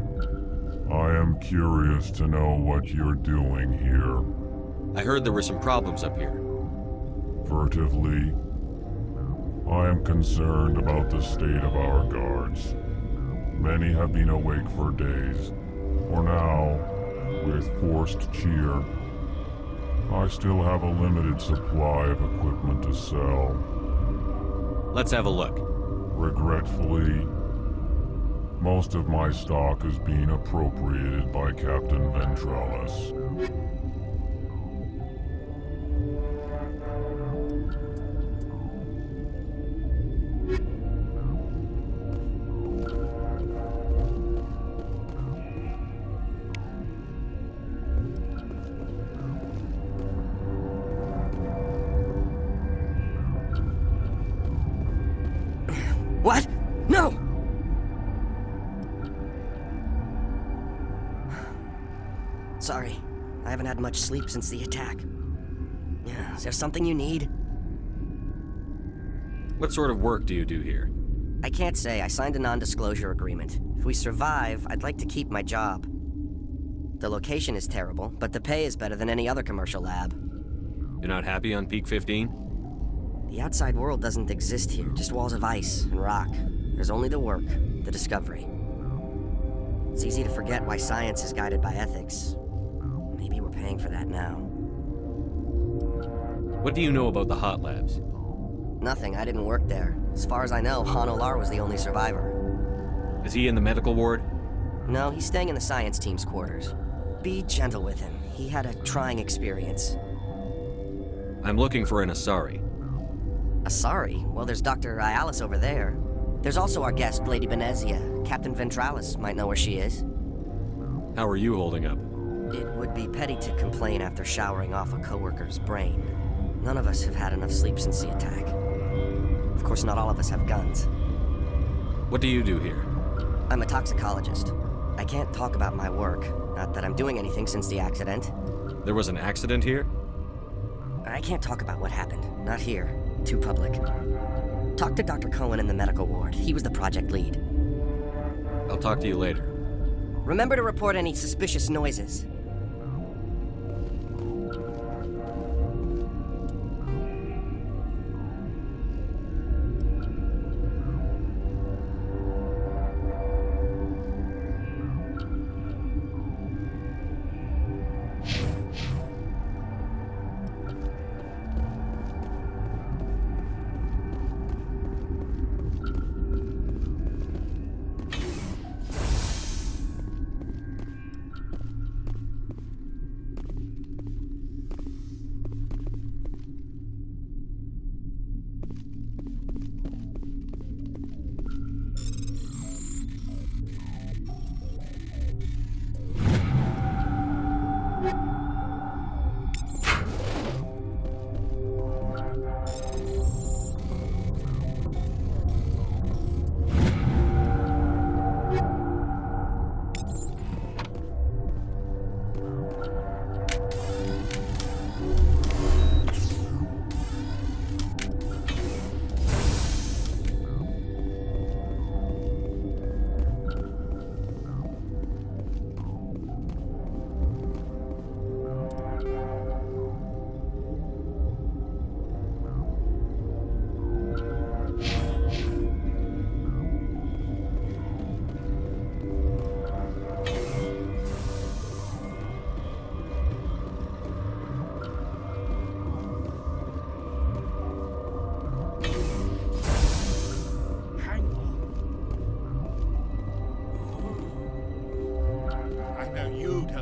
I am curious to know what you're doing here. I heard there were some problems up here. Furtively, I am concerned about the state of our guards. Many have been awake for days. For now, with forced cheer, I still have a limited supply of equipment to sell. Let's have a look. Regretfully, most of my stock is being appropriated by Captain Ventralis. What? No! Sorry, I haven't had much sleep since the attack. Is there something you need? What sort of work do you do here? I can't say. I signed a non-disclosure agreement. If we survive, I'd like to keep my job. The location is terrible, but the pay is better than any other commercial lab. You're not happy on Peak 15? The outside world doesn't exist here, just walls of ice and rock. There's only the work, the discovery. It's easy to forget why science is guided by ethics. Maybe we're paying for that now. What do you know about the hot labs? Nothing, I didn't work there. As far as I know, Han Olar was the only survivor. Is he in the medical ward? No, he's staying in the science team's quarters. Be gentle with him. He had a trying experience. I'm looking for an Asari. Asari? Well, there's Dr. Ialis over there. There's also our guest, Lady Benezia. Captain Ventralis might know where she is. How are you holding up? It would be petty to complain after showering off a coworker's brain. None of us have had enough sleep since the attack. Of course, not all of us have guns. What do you do here? I'm a toxicologist. I can't talk about my work. Not that I'm doing anything since the accident. There was an accident here? I can't talk about what happened. Not here. Too public. Talk to Dr. Cohen in the medical ward. He was the project lead. I'll talk to you later. Remember to report any suspicious noises.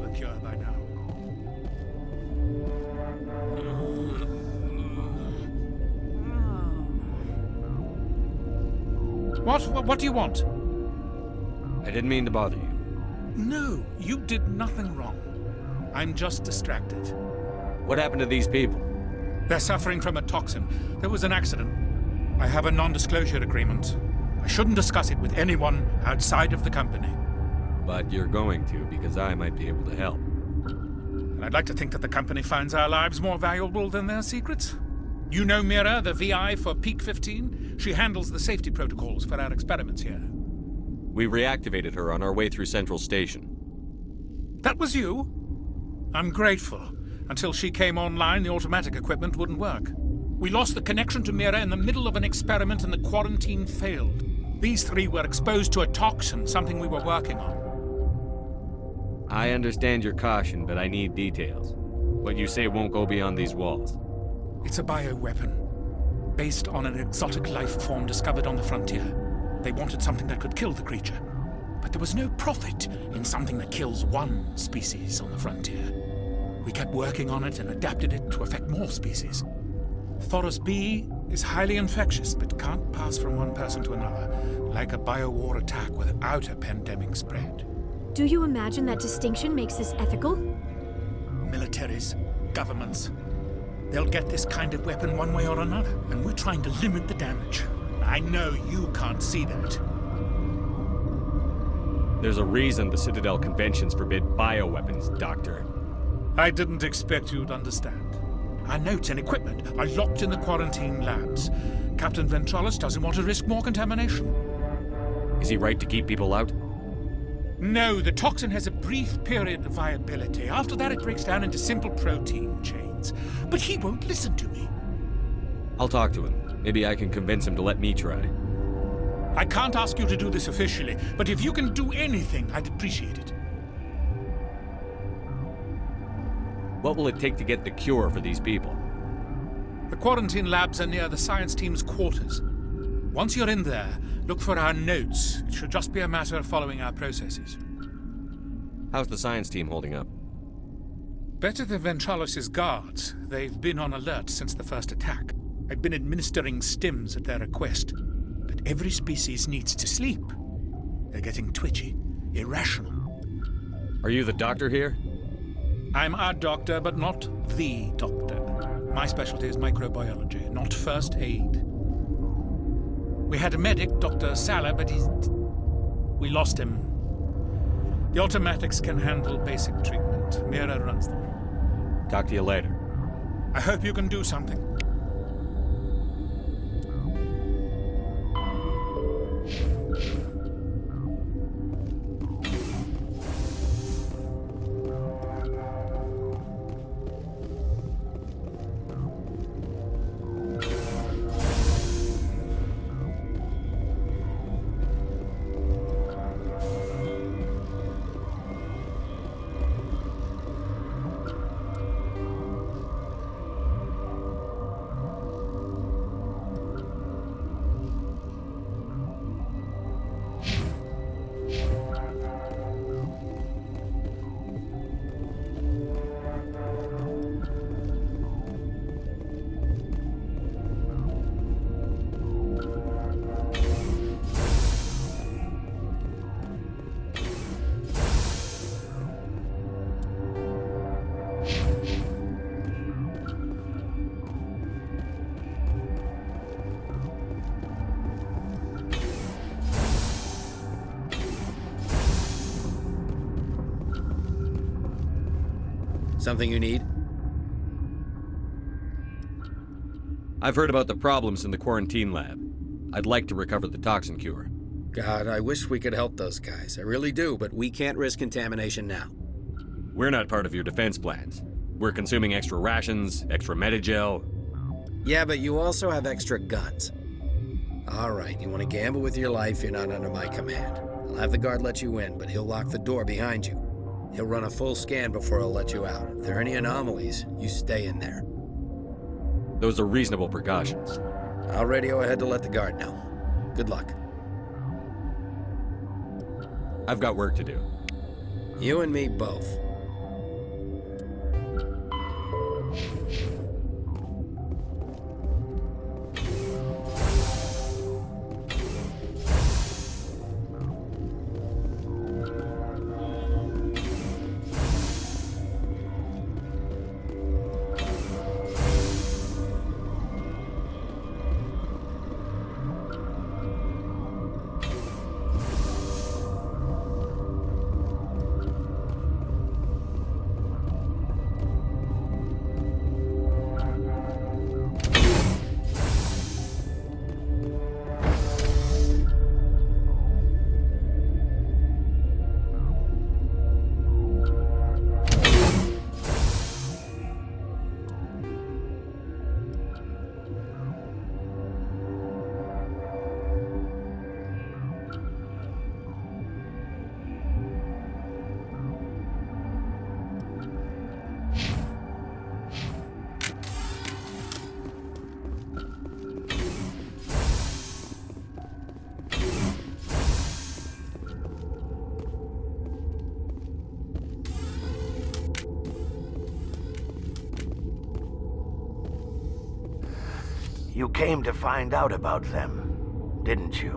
a cure by now. What do you want? I didn't mean to bother you. No, you did nothing wrong. I'm just distracted. What happened to these people? They're suffering from a toxin. There was an accident. I have a non-disclosure agreement. I shouldn't discuss it with anyone outside of the company. But you're going to, because I might be able to help. And I'd like to think that the company finds our lives more valuable than their secrets. You know Mira, the VI for Peak 15? She handles the safety protocols for our experiments here. We reactivated her on our way through Central Station. That was you? I'm grateful. Until she came online, the automatic equipment wouldn't work. We lost the connection to Mira in the middle of an experiment and the quarantine failed. These three were exposed to a toxin, something we were working on. I understand your caution, but I need details. What you say won't go beyond these walls. It's a bioweapon, based on an exotic life form discovered on the frontier. They wanted something that could kill the creature. But there was no profit in something that kills one species on the frontier. We kept working on it and adapted it to affect more species. Thoros B is highly infectious, but can't pass from one person to another, like a biowar attack without a pandemic spread. Do you imagine that distinction makes this ethical? Militaries, governments, they'll get this kind of weapon one way or another, and we're trying to limit the damage. I know you can't see that. There's a reason the Citadel conventions forbid bioweapons, Doctor. I didn't expect you'd understand. Our notes and equipment are locked in the quarantine labs. Captain Ventralis doesn't want to risk more contamination. Is he right to keep people out? No, the toxin has a brief period of viability. After that, it breaks down into simple protein chains. But he won't listen to me. I'll talk to him. Maybe I can convince him to let me try. I can't ask you to do this officially, but if you can do anything, I'd appreciate it. What will it take to get the cure for these people? The quarantine labs are near the science team's quarters. Once you're in there, look for our notes. It should just be a matter of following our processes. How's the science team holding up? Better than Ventralis' guards. They've been on alert since the first attack. I've been administering stims at their request. But every species needs to sleep. They're getting twitchy, irrational. Are you the doctor here? I'm a doctor, but not the doctor. My specialty is microbiology, not first aid. We had a medic, Dr. Sala, but we lost him. The automatics can handle basic treatment. Mira runs them. Talk to you later. I hope you can do something. Something you need? I've heard about the problems in the quarantine lab. I'd like to recover the toxin cure. God, I wish we could help those guys. I really do, but we can't risk contamination now. We're not part of your defense plans. We're consuming extra rations, extra Medigel. Yeah, but you also have extra guns. All right, you want to gamble with your life, you're not under my command. I'll have the guard let you in, but he'll lock the door behind you. He'll run a full scan before he'll let you out. If there are any anomalies, you stay in there. Those are reasonable precautions. I'll radio ahead to let the guard know. Good luck. I've got work to do. You and me both. You came to find out about them, didn't you?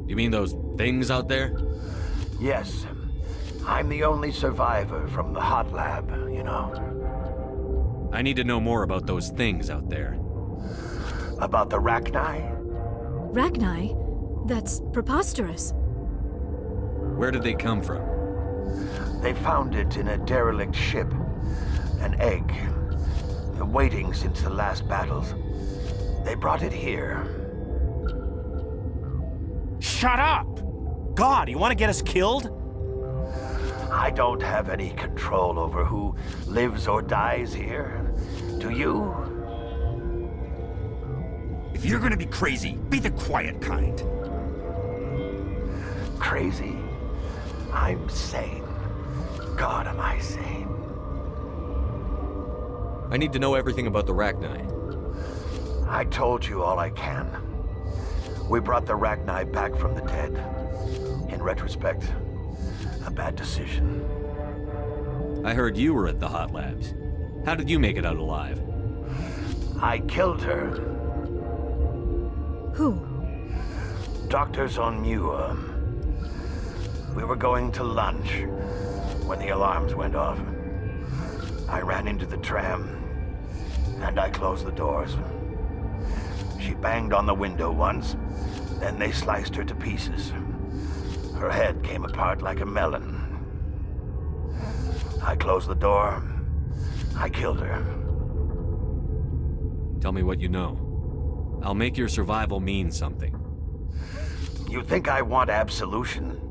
You mean those things out there? Yes. I'm the only survivor from the hot lab, you know. I need to know more about those things out there. About the Rachni? Rachni? That's preposterous. Where did they come from? They found it in a derelict ship. An egg. Waiting since the last battles. They brought it here. Shut up! God, you want to get us killed? I don't have any control over who lives or dies here. Do you? If you're gonna be crazy, be the quiet kind. Crazy? I'm sane. God, am I sane. I need to know everything about the Rachni. I told you all I can. We brought the Rachni back from the dead. In retrospect, a bad decision. I heard you were at the hot labs. How did you make it out alive? I killed her. Who? Doctors on Muir. We were going to lunch when the alarms went off. I ran into the tram, and I closed the doors. She banged on the window once, then they sliced her to pieces. Her head came apart like a melon. I closed the door. I killed her. Tell me what you know. I'll make your survival mean something. You think I want absolution?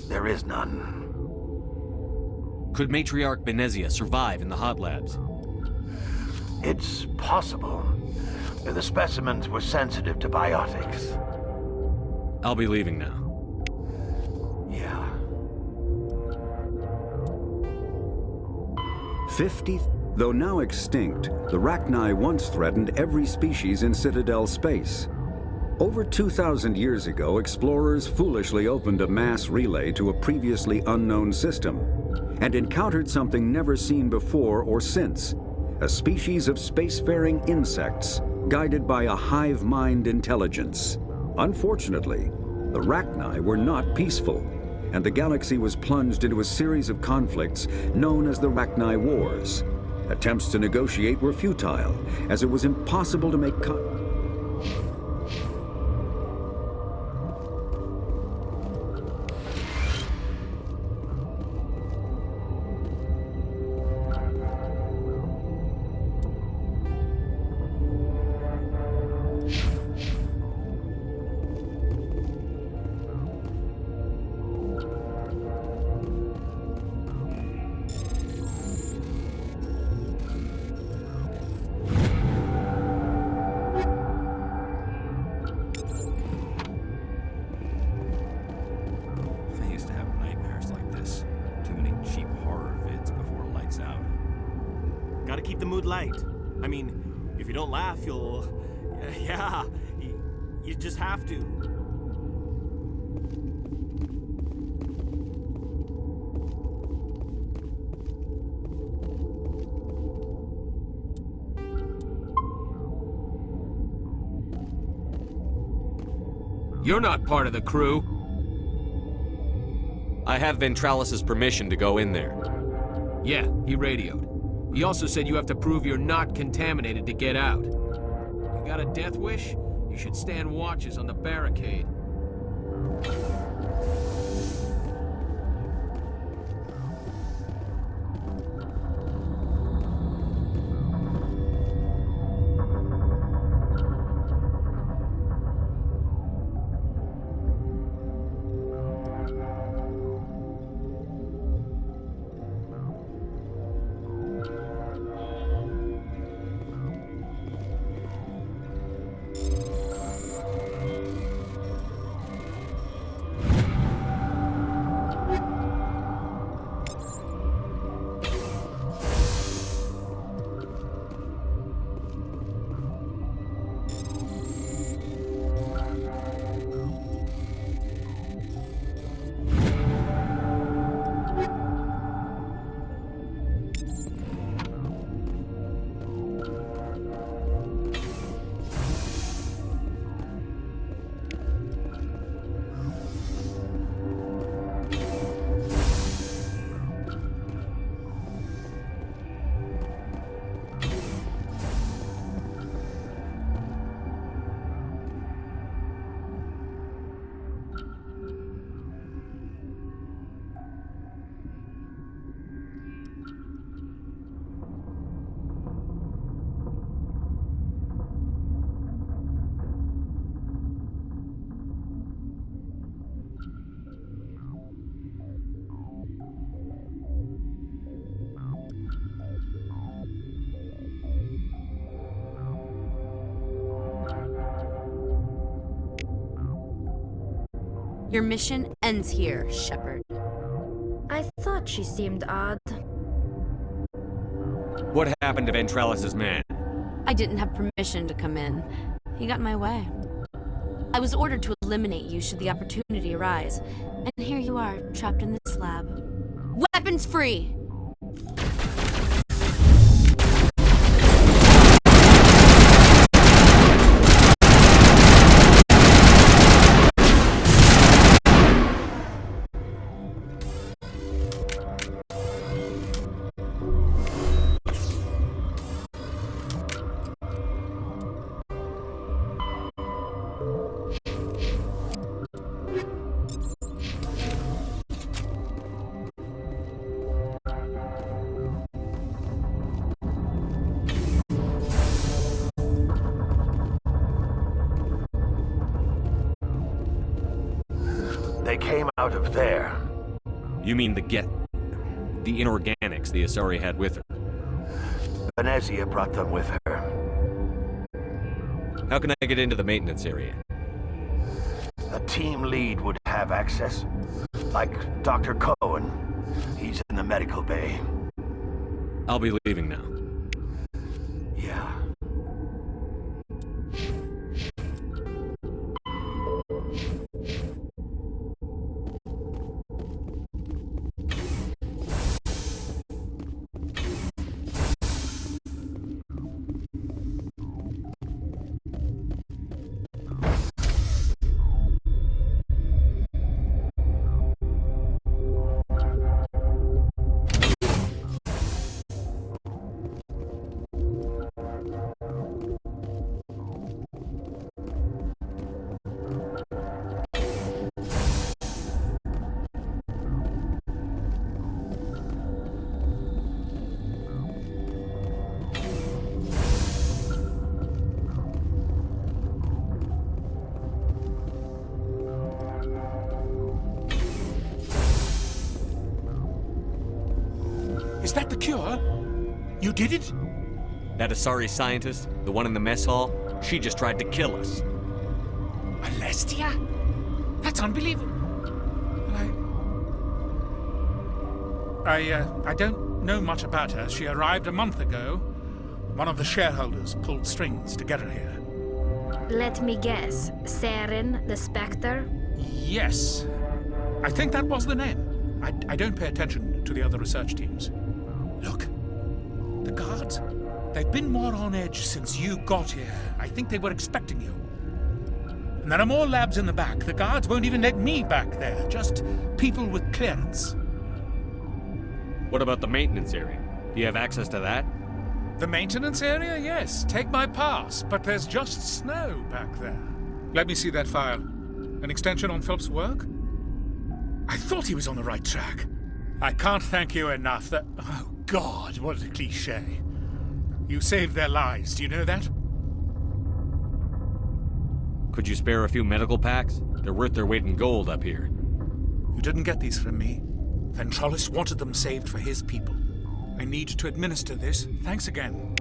There is none. Could Matriarch Benezia survive in the hot labs? It's possible. The specimens were sensitive to biotics. I'll be leaving now. Yeah. 50. Though now extinct, the Rachni once threatened every species in Citadel space. Over 2,000 years ago, explorers foolishly opened a mass relay to a previously unknown system and encountered something never seen before or since, a species of spacefaring insects guided by a hive mind intelligence. Unfortunately, the Rachni were not peaceful, and the galaxy was plunged into a series of conflicts known as the Rachni Wars. Attempts to negotiate were futile, as it was impossible to make Gotta keep the mood light. I mean, if you don't laugh, you'll... yeah, you just have to. You're not part of the crew. I have Ventralis's permission to go in there. Yeah, he radioed. He also said you have to prove you're not contaminated to get out. You got a death wish? You should stand watches on the barricade. Your mission ends here, Shepard. I thought she seemed odd. What happened to Ventralis' man? I didn't have permission to come in. He got in my way. I was ordered to eliminate you should the opportunity arise. And here you are, trapped in this lab. Weapons free! They came out of there. You mean the inorganics the Asari had with her? Venezia brought them with her. How can I get into the maintenance area? A team lead would have access. Like Dr. Cohen. He's in the medical bay. I'll be leaving now. Yeah. Is that the cure? You did it? That Asari scientist, the one in the mess hall, she just tried to kill us. Alestia? That's unbelievable. I don't know much about her. She arrived a month ago. One of the shareholders pulled strings to get her here. Let me guess. Saren, the Spectre? Yes. I think that was the name. I don't pay attention to the other research teams. Look. The guards. They've been more on edge since you got here. I think they were expecting you. And there are more labs in the back. The guards won't even let me back there. Just people with clearance. What about the maintenance area? Do you have access to that? The maintenance area? Yes. Take my pass. But there's just snow back there. Let me see that file. An extension on Philip's work? I thought he was on the right track. I can't thank you enough that... Oh, God, what a cliché. You saved their lives, do you know that? Could you spare a few medical packs? They're worth their weight in gold up here. You didn't get these from me. Ventralis wanted them saved for his people. I need to administer this. Thanks again.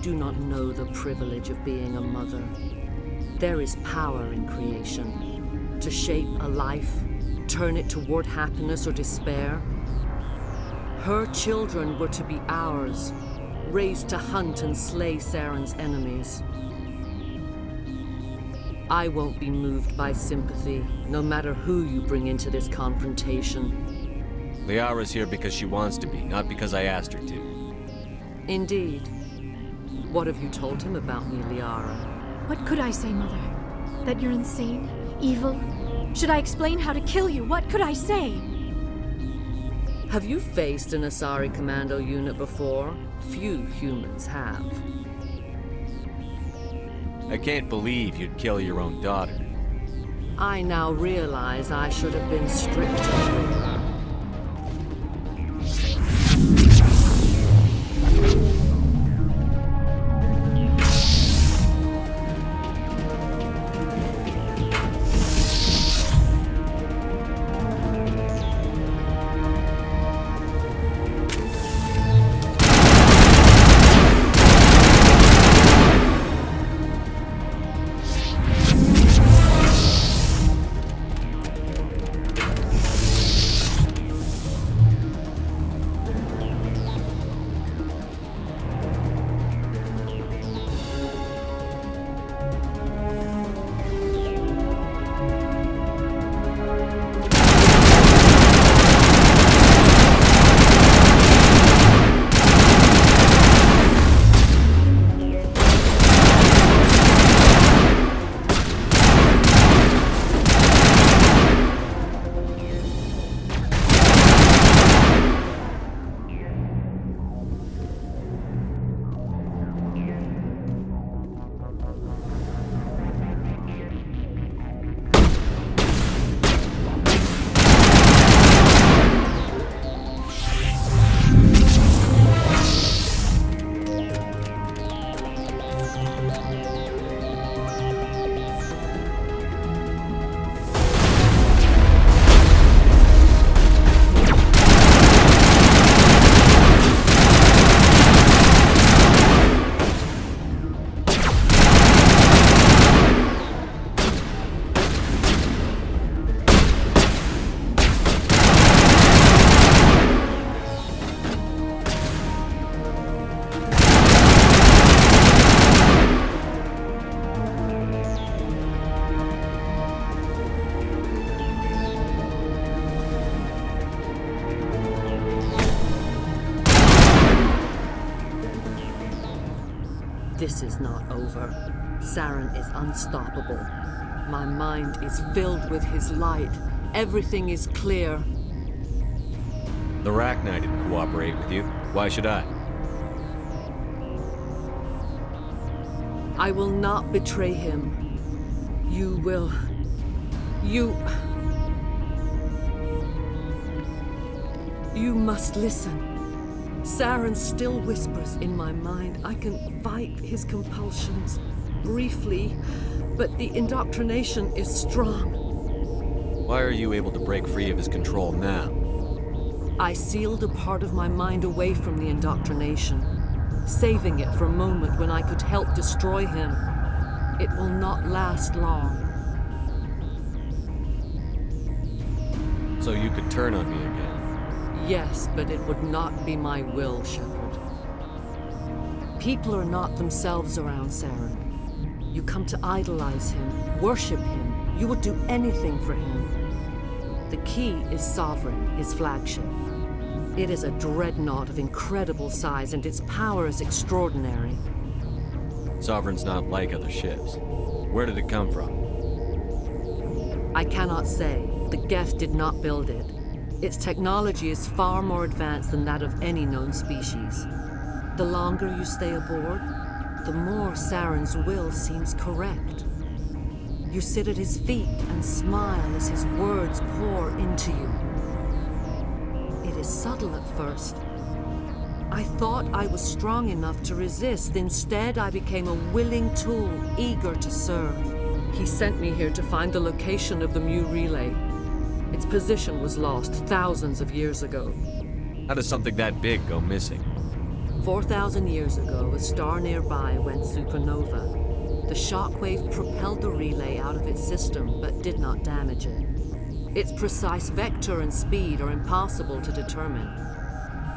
do not know the privilege of being a mother. There is power in creation. To shape a life, turn it toward happiness or despair. Her children were to be ours, raised to hunt and slay Saren's enemies. I won't be moved by sympathy, no matter who you bring into this confrontation. Liara's here because she wants to be, not because I asked her to. Indeed. What have you told him about me, Liara? What could I say, Mother? That you're insane? Evil? Should I explain how to kill you? What could I say? Have you faced an Asari commando unit before? Few humans have. I can't believe you'd kill your own daughter. I now realize I should have been stricter. This is not over. Saren is unstoppable. My mind is filled with his light. Everything is clear. The Rachni didn't cooperate with you. Why should I? I will not betray him. You will. You must listen. Saren still whispers in my mind. I can fight his compulsions briefly, but the indoctrination is strong. Why are you able to break free of his control now? I sealed a part of my mind away from the indoctrination, saving it for a moment when I could help destroy him. It will not last long. So you could turn on me again? Yes, but it would not be my will, Shepard. People are not themselves around Saren. You come to idolize him, worship him. You would do anything for him. The key is Sovereign, his flagship. It is a dreadnought of incredible size, and its power is extraordinary. Sovereign's not like other ships. Where did it come from? I cannot say. The Geth did not build it. Its technology is far more advanced than that of any known species. The longer you stay aboard, the more Saren's will seems correct. You sit at his feet and smile as his words pour into you. It is subtle at first. I thought I was strong enough to resist. Instead, I became a willing tool, eager to serve. He sent me here to find the location of the Mu relay. Its position was lost thousands of years ago. How does something that big go missing? 4,000 years ago, a star nearby went supernova. The shockwave propelled the relay out of its system, but did not damage it. Its precise vector and speed are impossible to determine.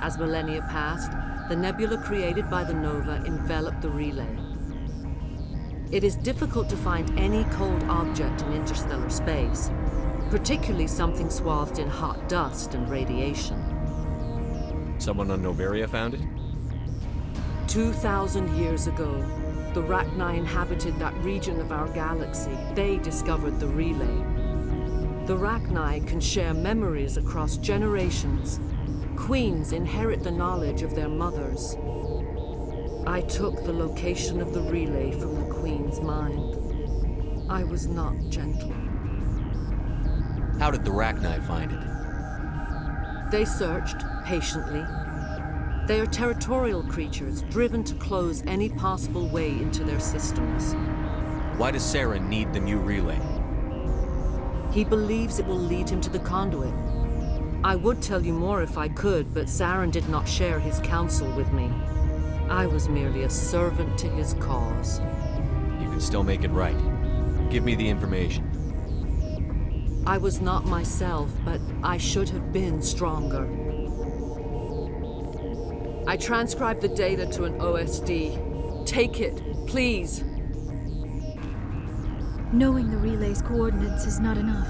As millennia passed, the nebula created by the nova enveloped the relay. It is difficult to find any cold object in interstellar space, particularly something swathed in hot dust and radiation. Someone on Noveria found it? 2,000 years ago, the Rachni inhabited that region of our galaxy. They discovered the relay. The Rachni can share memories across generations. Queens inherit the knowledge of their mothers. I took the location of the relay from the Queen's mind. I was not gentle. How did the Rachni find it? They searched patiently. They are territorial creatures, driven to close any possible way into their systems. Why does Saren need the new relay? He believes it will lead him to the conduit. I would tell you more if I could, but Saren did not share his counsel with me. I was merely a servant to his cause. You can still make it right. Give me the information. I was not myself, but I should have been stronger. I transcribed the data to an OSD. Take it, please. Knowing the relay's coordinates is not enough.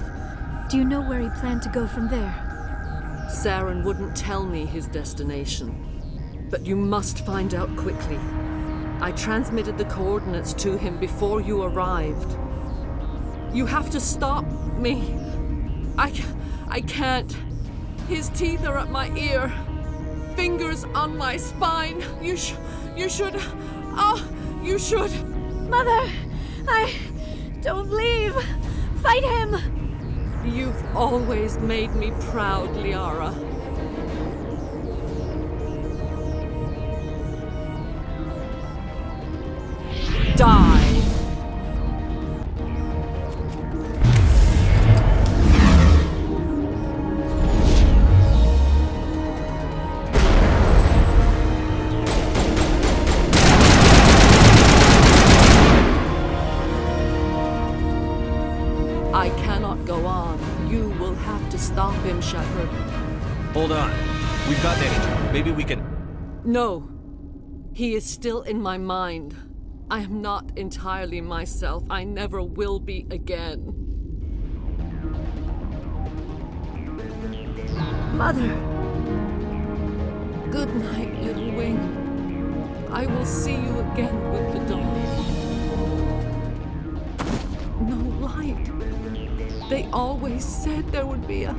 Do you know where he planned to go from there? Saren wouldn't tell me his destination. But you must find out quickly. I transmitted the coordinates to him before you arrived. You have to stop me. I can't. His teeth are at my ear. Fingers on my spine. You should. Oh, you should. Mother, don't leave. Fight him. You've always made me proud, Liara. Die. I cannot go on. You will have to stop him, Shepard. Hold on. We've got that. Maybe we can... No. He is still in my mind. I am not entirely myself. I never will be again. Mother. Good night, little wing. I will see you again with the dawn. No light. They always said there would be a...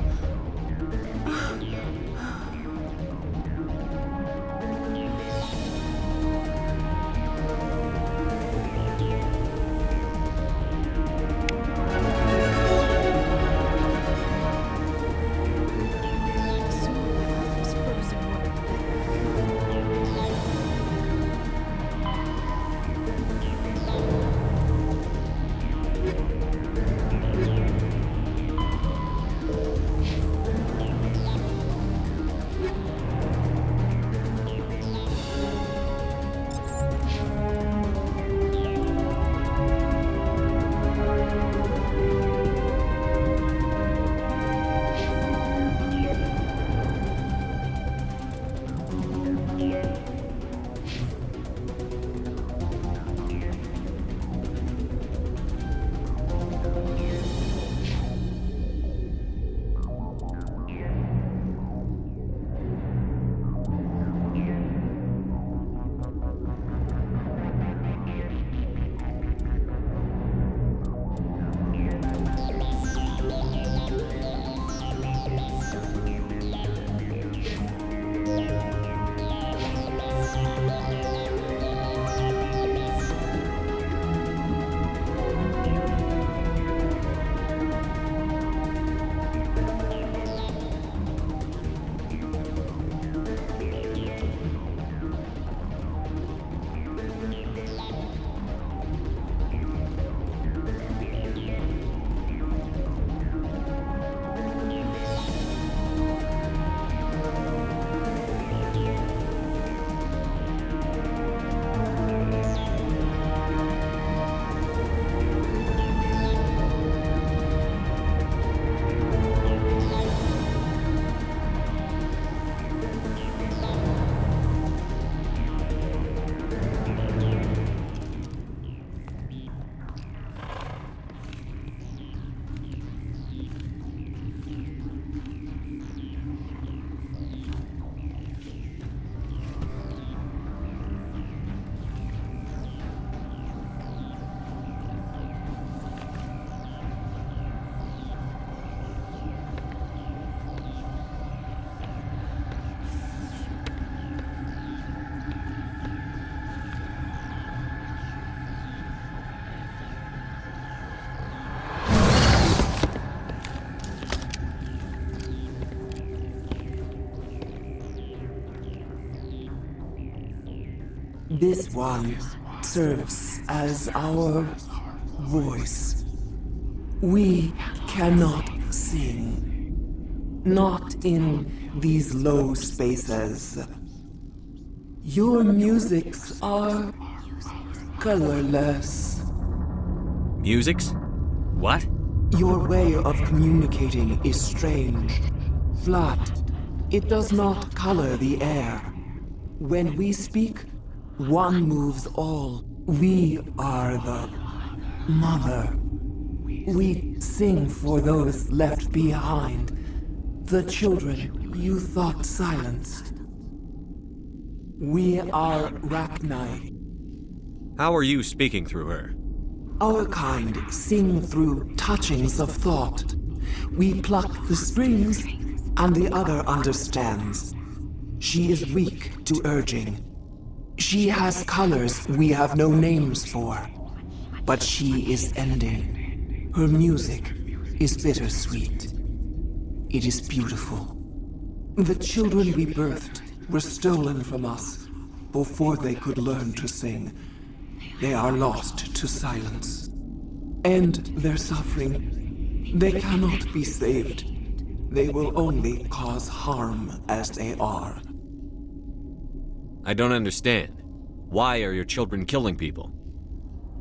This one serves as our voice. We cannot sing. Not in these low spaces. Your musics are colorless. Musics? What? Your way of communicating is strange. Flat. It does not color the air. When we speak, one moves all. We are the mother. We sing for those left behind. The children you thought silenced. We are Rachni. How are you speaking through her? Our kind sing through touchings of thought. We pluck the strings, and the other understands. She is weak to urging. She has colors we have no names for. But she is ending. Her music is bittersweet. It is beautiful. The children we birthed were stolen from us before they could learn to sing. They are lost to silence. And their suffering, they cannot be saved. They will only cause harm as they are. I don't understand. Why are your children killing people?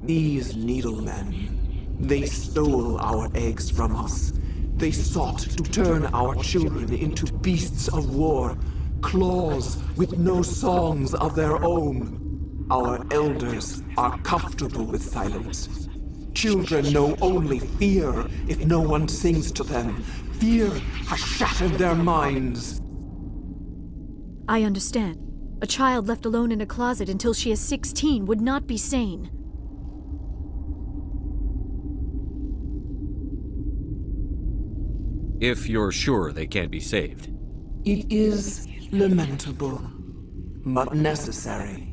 These needlemen, they stole our eggs from us. They sought to turn our children into beasts of war, claws with no songs of their own. Our elders are comfortable with silence. Children know only fear if no one sings to them. Fear has shattered their minds. I understand. A child left alone in a closet until she is 16 would not be sane. If you're sure they can't be saved. It is lamentable, but necessary.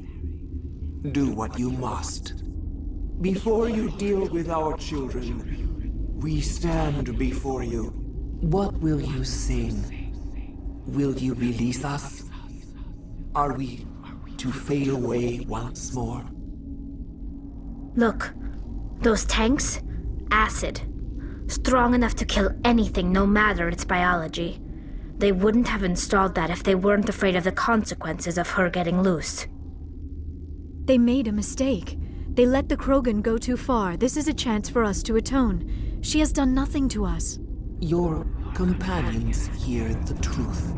Do what you must. Before you deal with our children, we stand before you. What will you sing? Will you release us? Are we to fade away once more? Look, those tanks? Acid. Strong enough to kill anything, no matter its biology. They wouldn't have installed that if they weren't afraid of the consequences of her getting loose. They made a mistake. They let the Krogan go too far. This is a chance for us to atone. She has done nothing to us. Your companions hear the truth.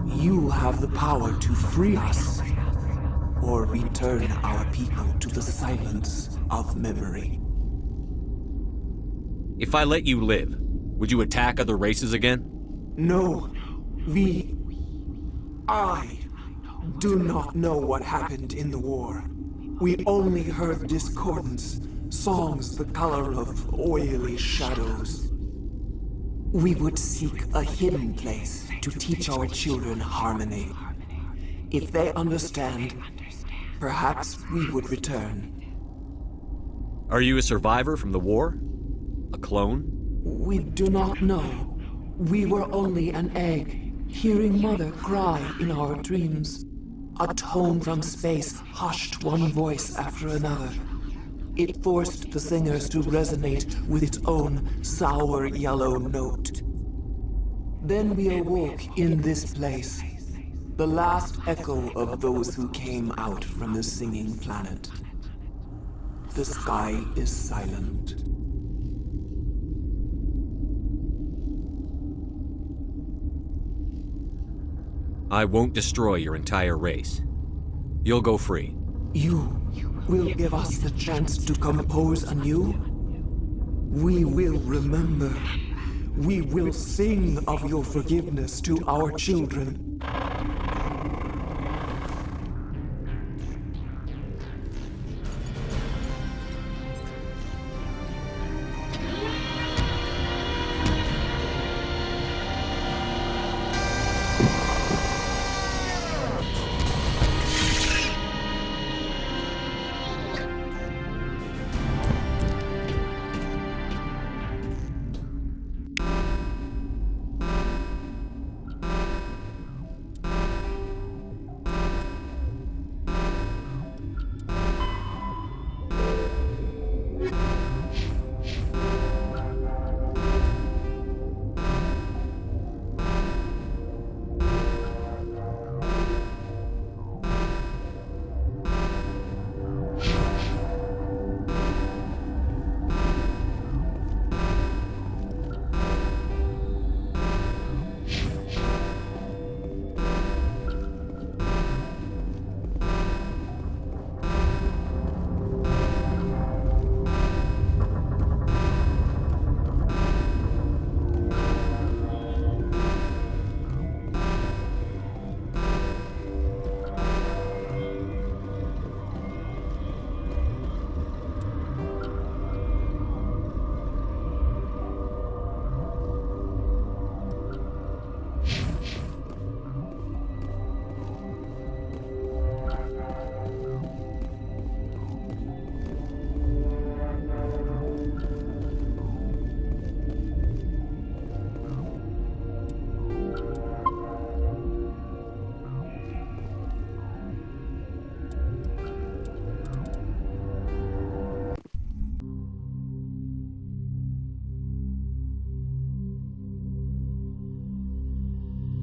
You have the power to free us, or return our people to the silence of memory. If I let you live, would you attack other races again? No. I do not know what happened in the war. We only heard discordance, songs the color of oily shadows. We would seek a hidden place to teach our children harmony. If they understand, perhaps we would return. Are you a survivor from the war? A clone? We do not know. We were only an egg, hearing Mother cry in our dreams. A tone from space hushed one voice after another. It forced the singers to resonate with its own sour yellow note. Then we awoke in this place, the last echo of those who came out from the singing planet. The sky is silent. I won't destroy your entire race. You'll go free. You will give us the chance to compose anew? We will remember. We will sing of your forgiveness to our children.